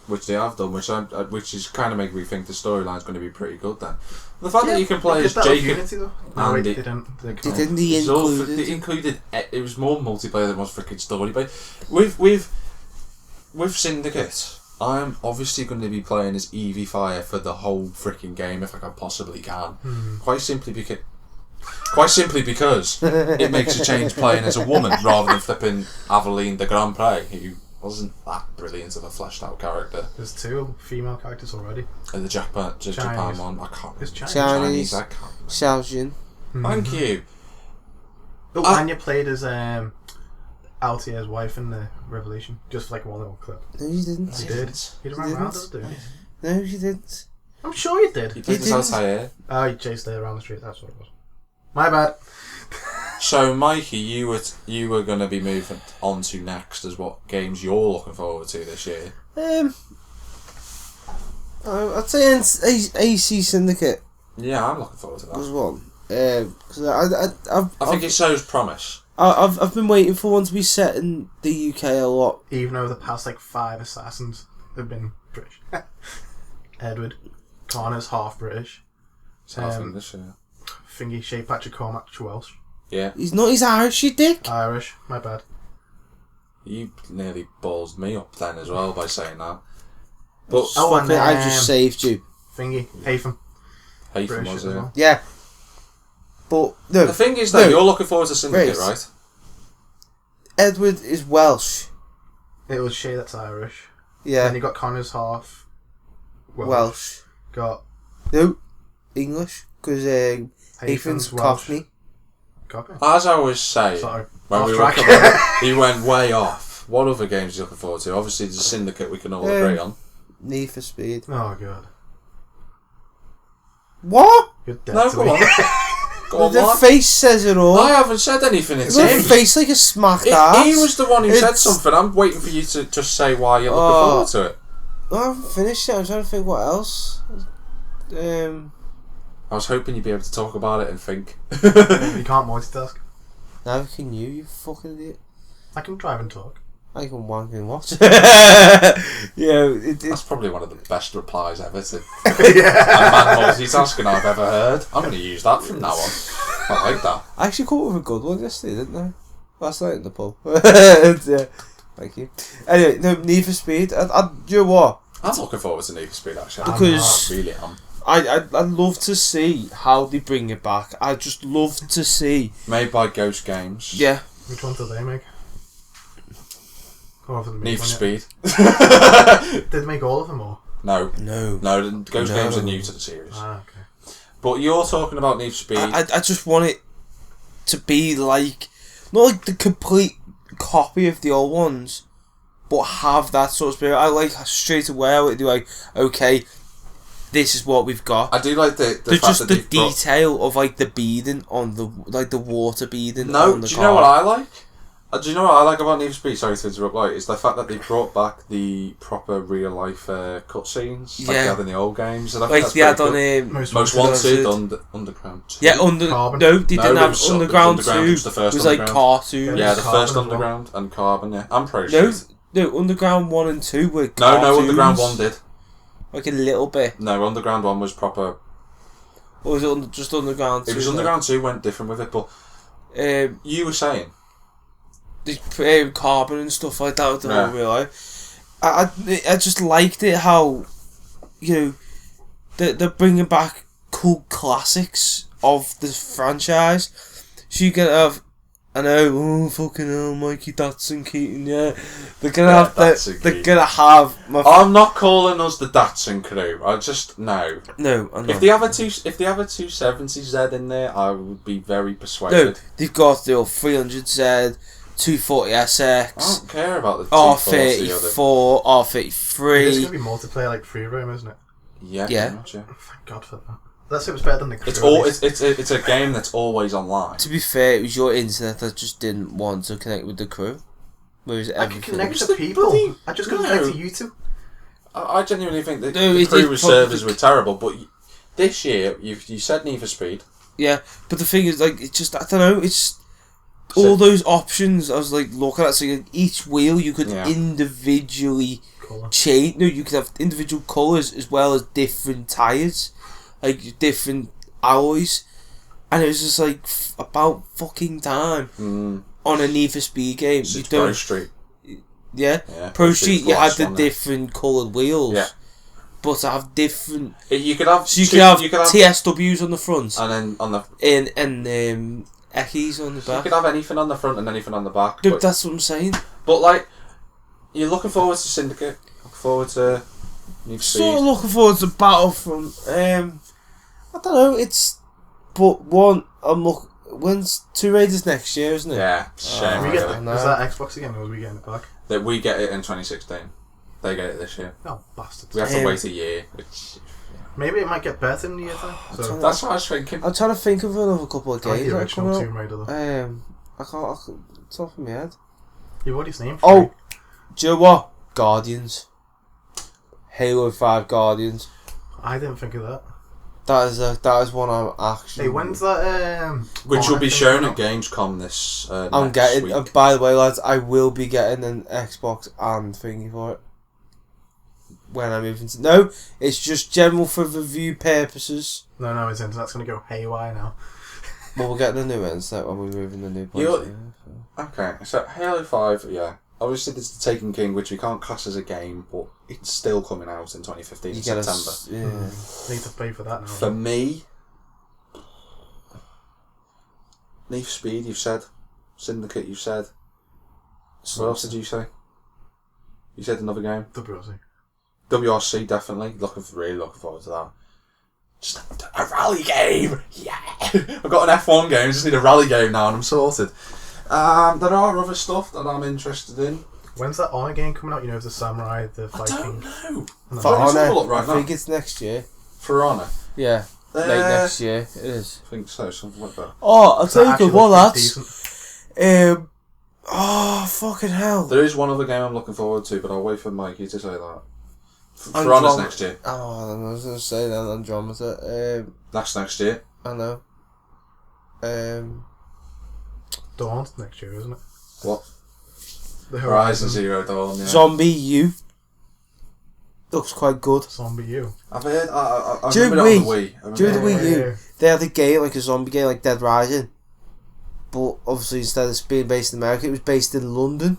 Which they have done, which is kind of making me think the storyline's going to be pretty good then. The fact that you can play as Jacob... Unity, though? No, and they it- didn't. They Didn't They included... It was more multiplayer than was freaking story. But with Syndicate, I'm obviously going to be playing as Evie Fire for the whole freaking game if I can possibly can. Quite simply because it makes a change playing as a woman rather than flipping Aveline de Grand Prix, who wasn't that brilliant of a fleshed out character. There's 2 female characters already. And the Japan Chinese. one, I can't It's remember. Chinese. I can't remember. Xiaojin. Thank you. Oh, and you played as Altier's wife in the Revelation, just like one little clip. No, you didn't. You did. You ran didn't. around, didn't you? No, you didn't. I'm sure you did. He played as didn't. Altair. Oh, you chased her around the street. That's what it was. My bad. So, Mikey, you were going to be moving on to next as what games you're looking forward to this year. I'd say AC Syndicate Yeah, I'm looking forward to was that. one. Because I think it shows promise. I've been waiting for one to be set in the UK a lot. Even over the past 5 assassins have been British. Edward Connor's half British. South English, yeah. Thingy Shea Patrick Cormac Welsh. Yeah. He's Irish, you dick. Irish. My bad. You nearly ballsed me up then as well by saying that. But Oh, and I just saved you. Thingy Hafen. Hafen British was as it. well. Yeah. But no, The thing is, though, no. you're looking forward to Syndicate, Right. right? Edward is Welsh. It was Shea that's Irish. Yeah. Then you got Connor's half Welsh. Got No, English. Because Hafen's Hafen's Welsh. Cockney. Cockney. As I was saying, Sorry. when Off we track. were coming, he went way off. What other games are you looking forward to? Obviously, there's a Syndicate we can all agree on. Need for Speed. Oh god. What? You're dead No, to go me. on. Go on, The what? face says it all. I haven't said anything. It's The him. face like a smacked ass. He was the one who said It's- something. I'm waiting for you to just say why you're looking forward to it. I haven't finished it. I'm trying to think what else. I was hoping you'd be able to talk about it and think. You can't multitask. Neither can you fucking idiot. I can drive and talk. I can wank and watch. Yeah, That's probably one of the best replies ever to Yeah. a man multitasking I've ever heard. I'm going to use that from now on. I like that. I actually caught with a good one yesterday, didn't I? Last night in the pub. Yeah, thank you. Anyway, no, Need for Speed. You know what? I'm looking forward to Need for Speed, actually. Because- I really am. I'd love to see how they bring it back. I'd just love to see. Made by Ghost Games. Yeah. Which one did they make? Or have they made Need for one yet? Speed. Did they make all of them or? No. No. No, Ghost No. Games are new to the series. Ah, okay. But you're talking about Need for Speed. I just want it to be like, not like the complete copy of the old ones, but have that sort of spirit. I like straight away I would do like, okay, this is what we've got. I do like the There's fact just that the they've brought- detail of like the beading on the the water beading No, on the do you car. know what I like? Do you know what I like about Need for Speed? Sorry to interrupt, like, is the fact that they brought back the proper real life cutscenes like they Yeah. had in the old games. And I think Like that's they had pretty on cool. Most Most Wanted. Wanted, Underground 2. Yeah, Carbon. no, they No, didn't it have was Underground Underground 2. was the first It was like Underground. cartoons. Yeah, the Carbon first as well. Underground and Carbon, yeah. I'm pretty No, sure. no, Underground 1 and 2 were No, cartoons. Underground 1 did. Like a little bit. No, Underground 1 was proper. Or was it just Underground 2? It was Underground 2 went different with it, but you were saying. The Carbon and stuff like that, I don't Yeah. really. I just liked it how, you know, they're bringing back cool classics of the franchise. So you can have, I know, oh fucking hell, Mikey Keating, yeah. They're gonna Yeah, have Datsun they're Keating. gonna have my I'm not calling us the Datsun crew. I just no. no, I know. If they have a 270Z in there, I would be very No, persuaded. they've got the old 300Z, 240 I SX, don't care about the 240 or the. R34, It's R33. gonna be multiplayer like free roam, isn't it? Yeah, Yeah. pretty much, yeah. Thank God for that. Let's say it was better than the crew. It's a game that's always online. To be fair, it was your internet that just didn't want to connect with the crew. Whereas I could connect to the people. bloody- I just couldn't connect to you two. I genuinely think that No, the crew probably- servers were terrible, but this year you said Need for Speed. Yeah, but the thing is, like, it's just, I don't know, it's all those options. I was like looking at, so like, each wheel you could individually change. No, you could have individual colours as well as different tyres, like different alloys, and it was just like about fucking time on a Need for Speed game. It's you Pro don't, Street. yeah, Yeah, Pro Street. You had the one different coloured wheels. Yeah. But to have different, You could have so you could have TSWs on the front, and then on the and Eckies on the you back. could have anything on the front and anything on the back. Dude, But, that's what I'm saying. but like, you're looking forward to Syndicate. Looking forward to Need for Speed. Sort of looking forward to Battlefront. I don't know. It's when's Tomb Raider's next year, isn't it? Yeah, shame. We really. get was that Xbox again, or was we getting it back? That we get it in 2016. They get it this year. Oh, bastards. We have to wait a year. Which, Maybe it might get better in the year time. So that's what I was thinking. I'm trying to think of another couple of I like games the that come original out. Tomb Raider though. I can't. Top of my head. You've already named Oh, three. do you know what? Guardians. Halo 5 Guardians. I didn't think of that. That is one I'm actually. Hey, when's that? Which will be thing shown coming at out? Gamescom this. I'm next getting. week. By the way, lads, I will be getting an Xbox and thingy for it when I move into. No, it's just general for review purposes. No, his internet's gonna go haywire now. Well, we're getting a new internet when we move in the new place. You're- Okay, so Halo 5, yeah. Obviously, there's the Taken King, which we can't class as a game, but it's still coming out in 2015 You in get September. Need to pay for that now. For me, Need for Speed, you've said. Syndicate, you've said. What else did you say? You said another game. WRC. WRC, definitely. Really looking forward to that. Just a rally game! Yeah! I've got an F1 game, I just need a rally game now and I'm sorted. There are other stuff that I'm interested in. When's that Honor game coming out? You know, the Samurai, the I Viking. don't know. No. For Let's have a Honor, look right I now. think it's next year. For Honor. Yeah, late next year it is. I think so, something like that. Oh, I'll That tell you actually good one, looks pretty lads. decent. Oh fucking hell! There is one other game I'm looking forward to, but I'll wait for Mikey to say that. For Andromeda. Honor's next year. Oh, I was gonna say that Andromeda. That's next year. I know. Dawn next year, isn't it? What? The Horizon Zero Dawn, yeah. Zombie U looks quite good. Zombie U. I've heard. I Do you remember it on the Wii? Wii. Do you know the Yeah, Wii yeah, U? yeah. They had a game like a zombie game like Dead Rising, but obviously instead of being based in America, it was based in London.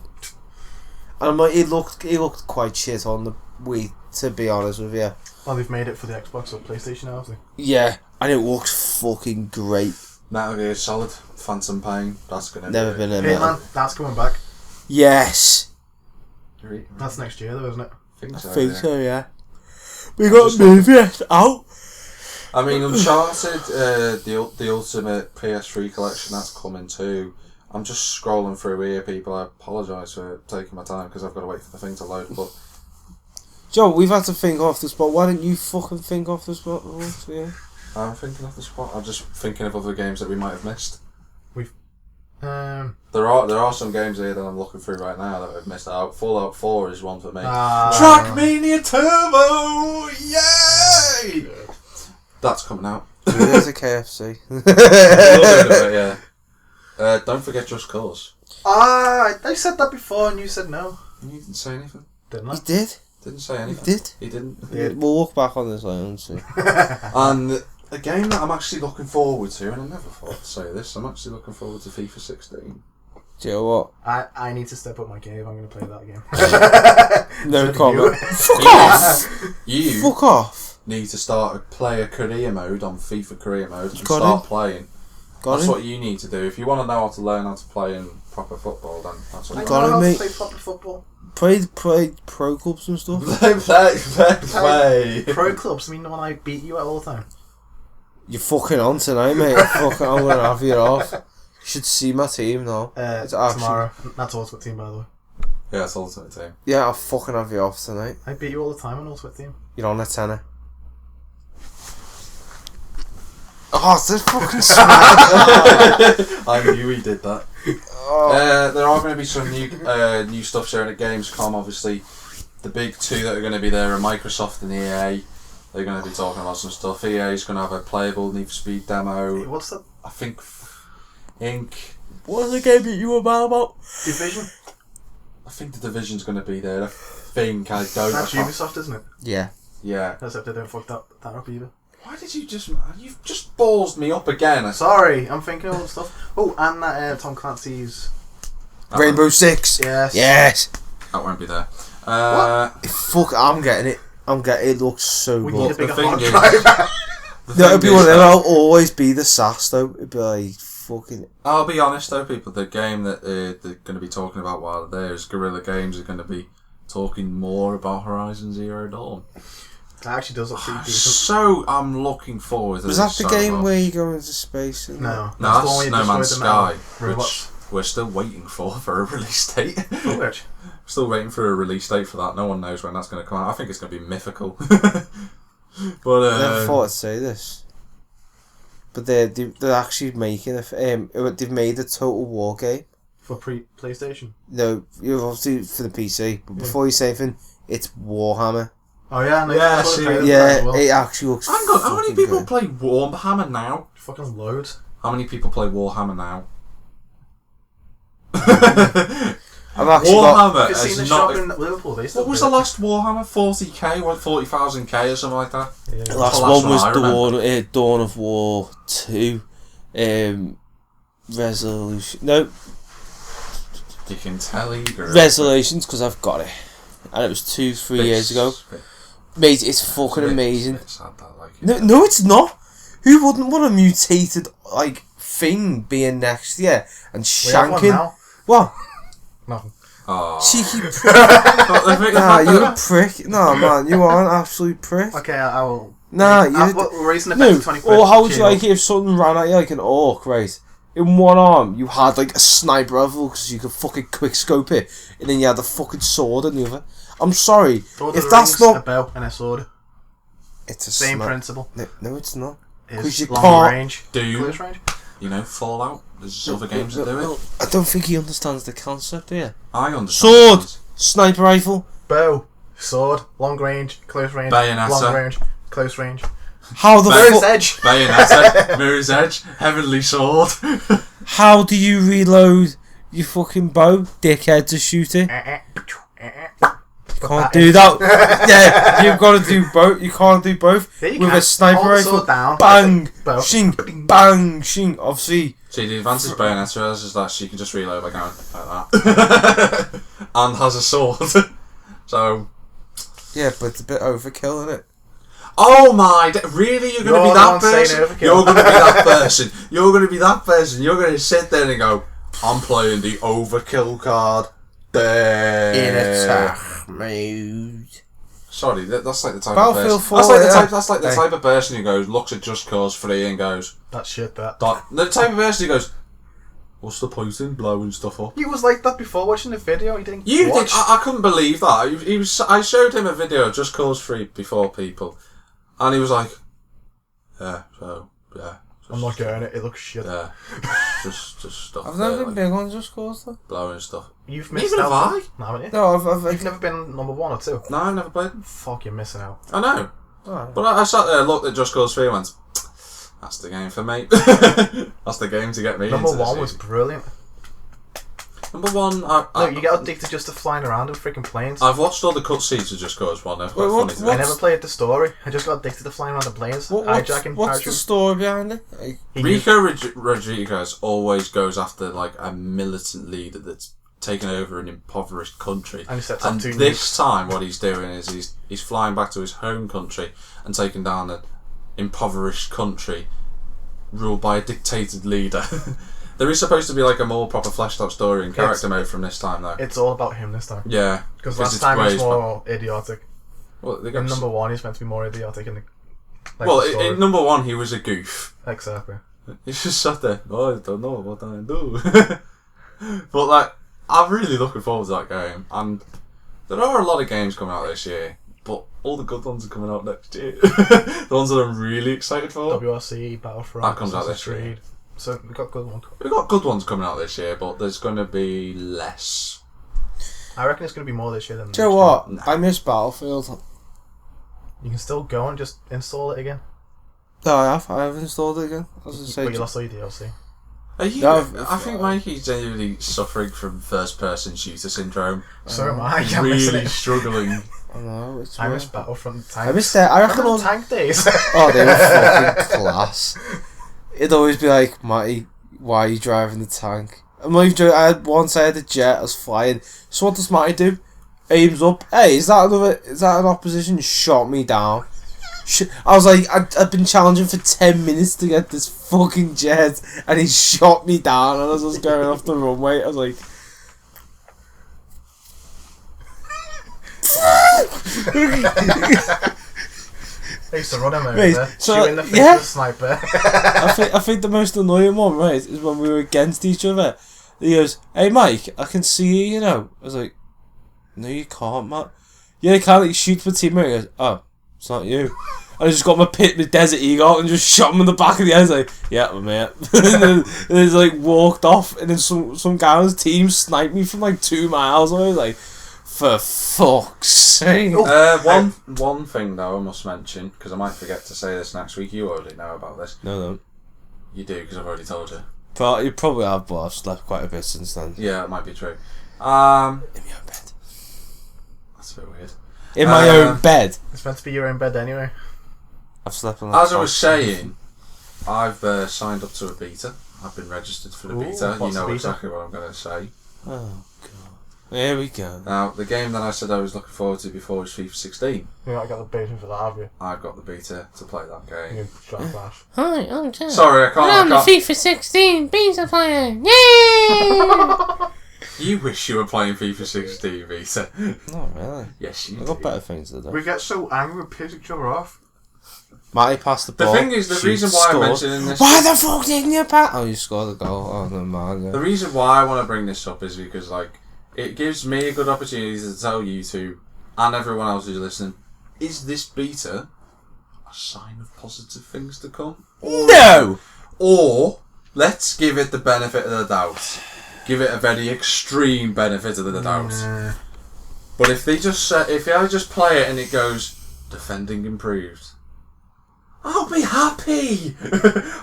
And I'm like, it looked quite shit on the Wii, to be honest with you. Oh, they've made it for the Xbox or PlayStation now, have they? Yeah, and it looks fucking great. Metal Gear Solid, Phantom Pain. That's gonna Never be been a Hitman, metal. that's coming back. Yes, That's next year, though, isn't it? I I think yeah. so. Yeah, we got a movie out. I mean, Uncharted, the Ultimate PS3 collection, that's coming too. I'm just scrolling through here, people. I apologise for taking my time because I've got to wait for the thing to load. But Joe, we've had to think off the spot. Why didn't you fucking think off the spot? Yeah. I'm thinking of the spot. I'm just thinking of other games that we might have missed. There are some games here that I'm looking through right now that we've missed out. Fallout 4 is one for me. Trackmania Turbo! Yay! That's coming out. There's a KFC. A little bit of it, yeah. Don't forget Just Cause. I said that before and you said no. You didn't say anything. Didn't I? He did. Didn't say He anything. did. He didn't. Yeah. We'll look back on this later and see. And a game that I'm actually looking forward to, and I never thought to say this, I'm actually looking forward to FIFA 16. Do you know what? I need to step up my game if I'm going to play that game. No Said comment. you. Fuck off! You Fuck off! need to start a player career mode on FIFA career mode and Got start it. playing. Got That's it? what you need to do. If you want to know how to learn how to play in proper football, then that's what I you Got know it, how to mate. play proper football. Played pro clubs and stuff. play. Pro clubs, I mean the one I beat you at all the time. You're fucking on tonight, mate. I'm gonna have you off. You should see my team now. It's actually- Tomorrow. That's Ultimate Team, by the way. Yeah, it's Ultimate Team. Yeah, I'll fucking have you off tonight. I beat you all the time on Ultimate Team. You're on a tenner. Oh, it's a fucking smack. I knew he did that. Oh. There are going to be some new stuff shown at Gamescom. Obviously, the big two that are going to be there are Microsoft and EA. They're going to be talking about some stuff. EA is going to have a playable Need for Speed demo. What's that? I think Inc. What's the game that you were about? Division? I think the Division's going to be there. I think I don't. That's Ubisoft, isn't it? Yeah. Yeah. Let's hope they don't fuck that up either. Why did you just... You've just ballsed me up again. Sorry, I'm thinking all the stuff. Oh, and that Tom Clancy's... Rainbow Six. Yes. Yes. That won't be there. Fuck, I'm getting it. It looks so We good. need a bigger thing hard is- drive. No, it'd be one of them. I'll always be the sass though. It'd be like fucking. I'll be honest though, people. The game that they're going to be talking about while they're there is Guerrilla Games are going to be talking more about Horizon Zero Dawn. That actually does look pretty decent. So I'm looking forward to Was this that the so game much. where you go into space? And No. No, that's the one No where you Man's destroyed the Sky, metal which robots. we're still waiting for a release date. For which? Still waiting for a release date for that. No one knows when that's going to come out. I think it's going to be mythical. But I never thought I'd say this, but they're actually making they've made a Total War game. For PlayStation? No, you're obviously for the PC. But before you say anything, it's Warhammer. Oh yeah, no, Yeah, that's what see, it is Yeah, as well. it actually looks. hang on, how many fucking people good. play Warhammer now? Fucking loads. How many people play Warhammer now? I've actually got. Warhammer You've seen the has shop not. in Liverpool, they still What was do the it. last Warhammer? 40k? What, 40,000k or something like that? Yeah. The last the one last was one I remember. Dawn of War 2. Resolution. No, You can tell either. Resolutions, because I've got it. And it was 2-3 years ago. Mate, it's fucking amazing. Sad that, like, No, it's not. Who wouldn't want a mutated, like, thing being next year and We have one shanking? now. What? Nothing. Oh. Cheeky prick. Nah, you're a prick. Nah, man, you are an absolute prick. Okay, I will. Nah, We're raising it No, back to 20 quid. or how would you Cheers. like it if something ran at you like an orc, right? In one arm, you had like a sniper rifle because you could fucking quick scope it, and then you had a fucking sword in the other. I'm sorry, Lord of if the that's Rings, not. a bow and a sword. It's a Same sni- principle. No, it's not. Is 'Cause you long can't- range. Doom. Close range. You know, Fallout. There's other games that do it. I don't think he understands the concept here. I understand. Sword, sniper rifle. Bow, sword, long range, close range, Bayonetta. long range, close range. How the Mirror's fuck? Edge. Bayonetta, Mirror's Edge, Heavenly Sword. How do you reload your fucking bow, dickhead, to shoot it? Can't do that. Yeah, you've got to do both. You can't do both Yeah, you with can. a sniper Hold the rifle. sword down, Bang, bow. shing, bang, shing. Obviously, See, the advantage Bayonetta has is that she can just reload by going like that. And has a sword. So... yeah, but it's a bit overkill, isn't it? Oh my... Really? You're going to You're be the that one saying person? overkill. You're going to be that person. You're going to be that person. You're going to sit there and go, I'm playing the overkill card. In attack mode. Sorry, that's like the type Battlefield of 4, person. yeah. That's like the Hey. type of person who goes, looks at Just Cause 3 and goes, That shit, that. the type of person who goes, what's the point in blowing stuff up? He was like that before watching the video. He didn't You watch. think I couldn't believe that? He was. I showed him a video of Just Cause 3 before people, and he was like, "Yeah, so yeah, I'm not getting it. It looks shit. yeah, just stuff. I've there, never been like, big on Just Cause though. blowing stuff. You've missed Neither out. have I. No, haven't you? No, You've I've never been number 1 or 2. No, I've never played. Fuck, you're missing out. I know, oh, but I sat there, looked at Just Cause 3, and went, "That's the game for me. That's the game to get me." Number into 1 this was season." brilliant. Number 1. No, you get addicted just to flying around in freaking planes. I've watched all the cutscenes of Just Cause 1. They're quite Wait, funny. what- to I me. never played the story. I just got addicted to flying around in planes, hijacking what's the parachutes. story behind it? Like, Rico Rodriguez always goes after like a militant leader that's taken over an impoverished country. And he sets up And 2 this time, what he's doing is he's flying back to his home country and taking down an impoverished country ruled by a dictated leader. There is supposed to be like a more proper fleshed out story and character mode from this time, though. It's all about him this time. Yeah, Because last it's time he was ways more idiotic. well, they got In number 1, he's meant to be more idiotic in the. Like well, the story. in number 1, he was a goof. Exactly. He just sat there. Oh, I don't know what I do. But like, I'm really looking forward to that game, and there are a lot of games coming out this year but all the good ones are coming out next year. The ones that I'm really excited for. WRC, Battlefront, That comes out this year. So we've got good ones. We've got good ones coming out this year, but there's going to be less. I reckon it's going to be more this year than Do you know what? I miss Battlefield. You can still go and just install it again. No, I have installed it again. I was But you lost all your DLC. Are you? No, I think Mikey's genuinely suffering from first-person shooter syndrome. So am I. I'm missing Really it. struggling. I know. It's I weird. miss Battlefront tanks. I miss that. I reckon all. tank days. Oh, they were fucking class. It'd always be like, Matty, why are you driving the tank? I'm not even joking. I had a jet. I was flying. So what does Matty do? Aims up. Hey, is that an opposition? Shot me down. I was like, I've been challenging for 10 minutes to get this fucking jet, and he shot me down, and I was just going off the runway. I was like, I used to run him over Mate, there. so, Shooting the face yeah. with a sniper. I think the most annoying one, right, is when we were against each other. He goes, hey Mike, I can see you, you know. I was like, no you can't, Matt. Yeah, you can't. He shoots my teammate. He goes, oh, it's not you. And I just got my Desert Eagle and just shot him in the back of the head. I was like, yeah, my mate. and then he's like walked off, and then some guy on his team sniped me from like 2 miles away. I was like, for fuck's sake. One thing though I must mention, because I might forget to say this next week. You already know about this. No. You do, because I've already told you. But you probably have, but I've slept quite a bit since then. Yeah, it might be true. In my own bed. That's a bit weird. In my own bed. It's meant to be your own bed anyway. I've slept on. As I was saying, I've signed up to a beta. I've been registered for the beta. You what's know the beta? exactly what I'm going to say. Oh god. Here we go. Now, the game that I said I was looking forward to before was FIFA 16. You not got the beta for that, have you? I've got the beta to play that game. You try flash. Hi, I'm Jack. Sorry, I I'm the can't. FIFA 16 beta player. Yay! You wish you were playing FIFA 16 beta. Not really. Yes, you I've got do. better things to do. We get so angry we piss each other off. Matty passed the The ball. thing is, the reason why I'm mentioning this... Why the fuck didn't you pass? Oh, you scored a goal. Oh, no man. The reason why I want to bring this up is because, like, it gives me a good opportunity to tell you two, and everyone else who's listening, is this beta a sign of positive things to come? No! Or, let's give it the benefit of the doubt. Give it a very extreme benefit of the doubt. But if they just if I just play it and it goes, defending improved, I'll be happy!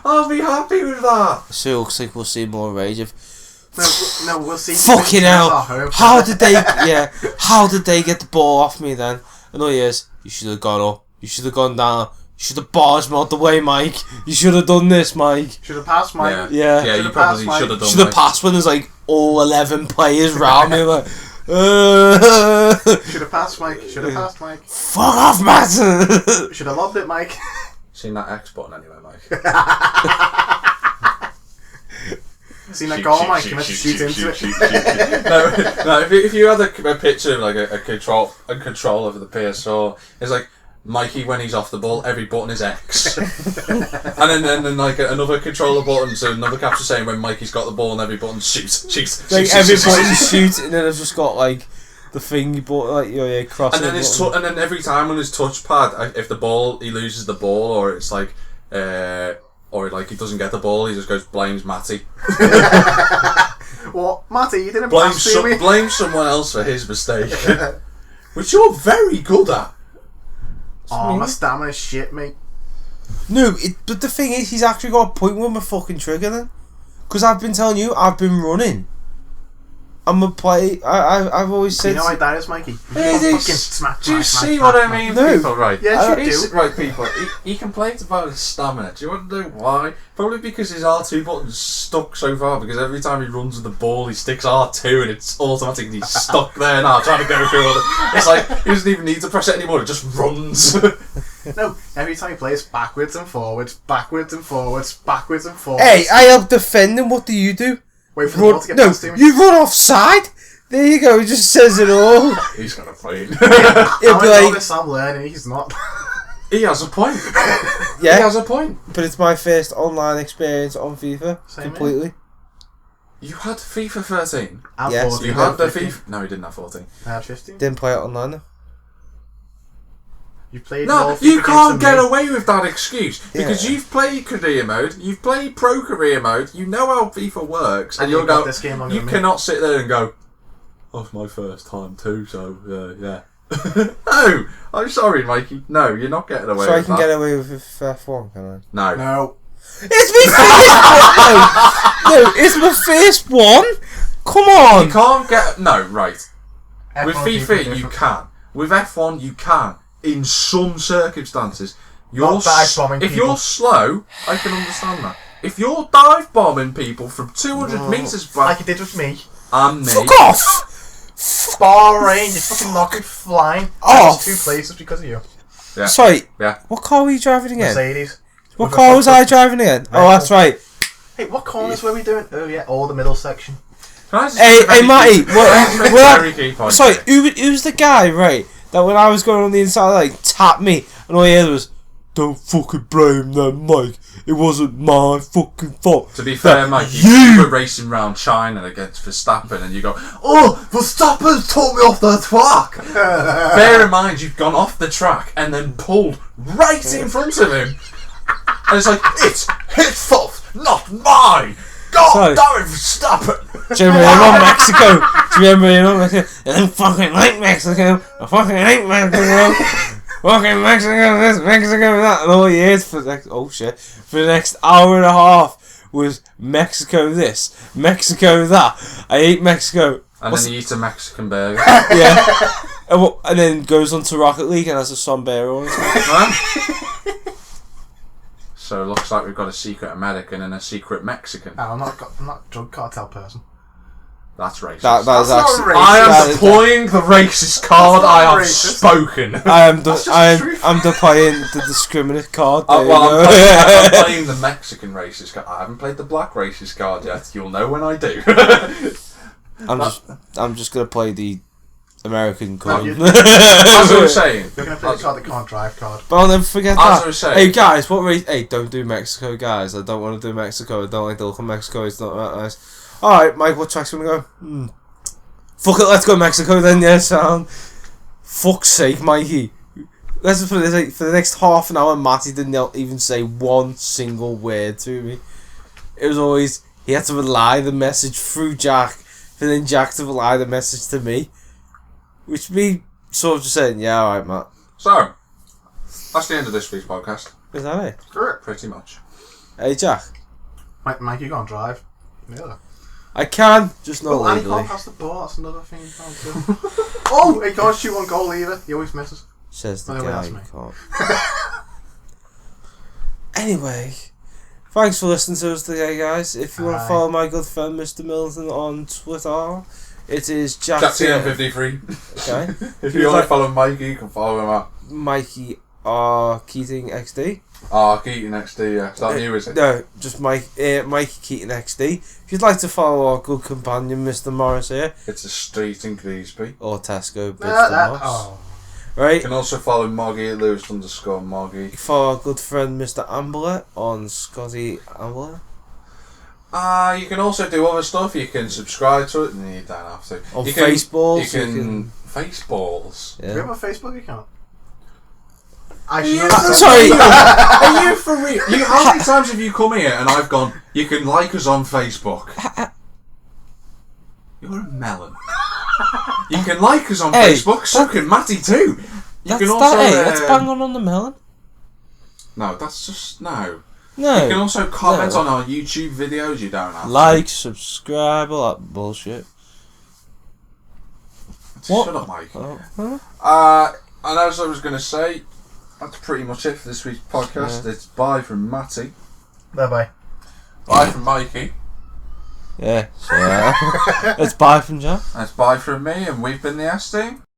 I'll be happy with that! So it looks like we'll see more rage of... No, we'll see. Fucking hell! How did they get the ball off me then? And all he is, you should have gone up. You should have gone down. You should have barged me out the way, Mike. You should have done this, Mike. Should have passed, Mike. Yeah. Yeah, you probably should have done Should have Mike. passed when there's like all 11 players round me. Like, Should have passed, Mike. Should have passed, Mike. fuck off, Matt! Should have lobbed it, Mike. Seen that X button anyway, Mike? Seen that goal, Mike? You must shoot into it. No, if you had a picture of like a controller for the PS4, it's like Mikey when he's off the ball, every button is X, and then like another controller button, so another capture saying when Mikey's got the ball and every button shoots. Like every button shoots, and then I've just got like the thing you bought, like your cross. And then and then every time on his touchpad, if the ball he loses the ball, or it's like or like he doesn't get the ball, he just goes blames Matty. What, Matty? You didn't pass to me. Blame someone else for his mistake, which you're very good at. Oh, my stamina's shit, mate. No, but the thing is, he's actually got a point with my fucking trigger then. Because I've been telling you, I've been running. I'm a play. I've always said. You know how that is, Mikey. Do you see what I mean, No. people? Right? Yes, you do. Right, people. He complains about his stamina. Do you want to know why? Probably because his R2 button's stuck so far. Because every time he runs with the ball, he sticks R2, and it's automatically stuck there now, trying to go through all the. It's like he doesn't even need to press it anymore. It just runs. No, every time he plays backwards and forwards, backwards and forwards, backwards and forwards. Hey, I help defending. What do you do? Wait for the ball to get past him. You run offside. There you go. It just says it all. He's got a point. It'll be like, I'm learning, he's not. He has a point. yeah, He has a point. but it's my first online experience on FIFA. Same completely. You had FIFA 13. I'm Yes, 14, You had the 15. FIFA. No, he didn't have 14. I had 15. Didn't play it online though. You've played No, more FIFA you games can't than get me. away with that excuse because you've played career mode, you've played pro career mode, you know how FIFA works, and you'll go. This game longer You than me. cannot sit there and go, "Oh, it's my first time too, so yeah." No, I'm sorry, Mikey. No, you're not getting away. So I with can that. get away with F1, can I? No. No. It's my first one! No, it's my first one! Come on! You can't get right. With F1 FIFA, you different. can. With F1, you can. In some circumstances, Not dive bombing if people. you're slow, I can understand that. If you're dive bombing people from 200 meters back, Like you did with me. and me, Fuck off! Bar range, you fucking knock me flying. Off. 2 places because of you. Yeah. Sorry, Yeah. what car were you driving again? Mercedes. What With a car was fucking- I driving again? Oh, that's right. Hey, what corners were we doing? Oh yeah, all the middle section. Can I just Hey, make a very Matty, key- can I just make a very key point sorry, here? who's the guy, right, that when I was going on the inside, like, tapped me, and all he heard was, "Don't fucking blame them, Mike. It wasn't my fucking fault." To be fair, Mike, you were racing round China against Verstappen, and you go, "Oh, Verstappen's took me off the track." Bear in mind, you've gone off the track and then pulled right in front of him, and it's like, "It's his fault, not mine." God Sorry. damn it, Verstappen! Do you remember him on Mexico? Do you remember him on Mexico? I don't fucking like Mexico. I fucking hate Mexico. Fucking Mexico this, Mexico that. And all he heard for the next, for the next hour and a half was Mexico this, Mexico that. I hate Mexico. And then he eats a Mexican burger. Yeah. And then goes on to Rocket League and has a sombrero on his head. Huh? So it looks like we've got a secret American and a secret Mexican. I'm not a drug cartel person. That's racist. That is That's not actually. racist. I am that is- deploying the racist card. That's I not have racist. spoken. I'm deploying the discriminate card. There Well, you go. I'm playing the Mexican racist card. I haven't played the black racist card yet. You'll know when I do. I'm just gonna play the American card. you- As I was saying, You're gonna play the card that can't drive card. But I'll never forget As that. I was saying- Hey guys, what race? Hey, don't do Mexico, guys. I don't want to do Mexico. I don't like the look of Mexico. It's not that nice. All right, Mike, what track's gonna go? Fuck it, let's go Mexico then. Yeah, sound. Fuck's sake, Mikey. Let's just put it this way, for the next half an hour, Matty didn't even say one single word to me. It was always he had to relay the message through Jack, and then Jack to relay the message to me, which me sort of just saying, yeah, all right, Matt. so that's the end of this week's podcast. Is that it? Correct. Pretty much. Hey, Jack. Mike, you can't drive. Yeah. I can, just not Oh, and he legally. can't pass the ball. That's another thing he can't do. Oh, he can't shoot on goal either. He always misses. Says the Anyway, guy that's who me. can't. Anyway, thanks for listening to us today, guys. If you want to Aye. follow my good friend Mr. Millington on Twitter, it is Jack. That's TM53. Okay. If you want to follow Mikey, you can follow him at Mikey R Keating XD. Keating XD. Yeah, is that new? Is it? No, just Mikey Keating XD. If you'd like to follow our good companion Mr. Morris here, It's a street in Cleasby. or Tesco Bridgeton Moss, Oh. right? You can also follow Moggy at Lewis_Moggy. Follow our good friend Mr. Ambler on Scotty Ambler. You can also do other stuff. You can subscribe to it. No, you don't have to. On You can, Faceballs, You you can can- Faceballs. Do you have Yeah. a Facebook account? I Are should you, know that. Sorry. Are you for real? How many times have you come here and I've gone, you can like us on Facebook? You're a melon. You can like us on Hey, Facebook, so can Matty too. You can That's also. that. Hey, that's bang on the melon. No, that's just. No. No. You can also comment No. on our YouTube videos, you don't have to. Like, subscribe, all that bullshit. What? Shut up, Mike. Oh, And as I was going to say, that's pretty much it for this week's podcast. Yeah. It's bye from Matty. Bye bye. Bye from Mikey. yeah. So, it's bye from Jack. And it's bye from me, and we've been the S Team.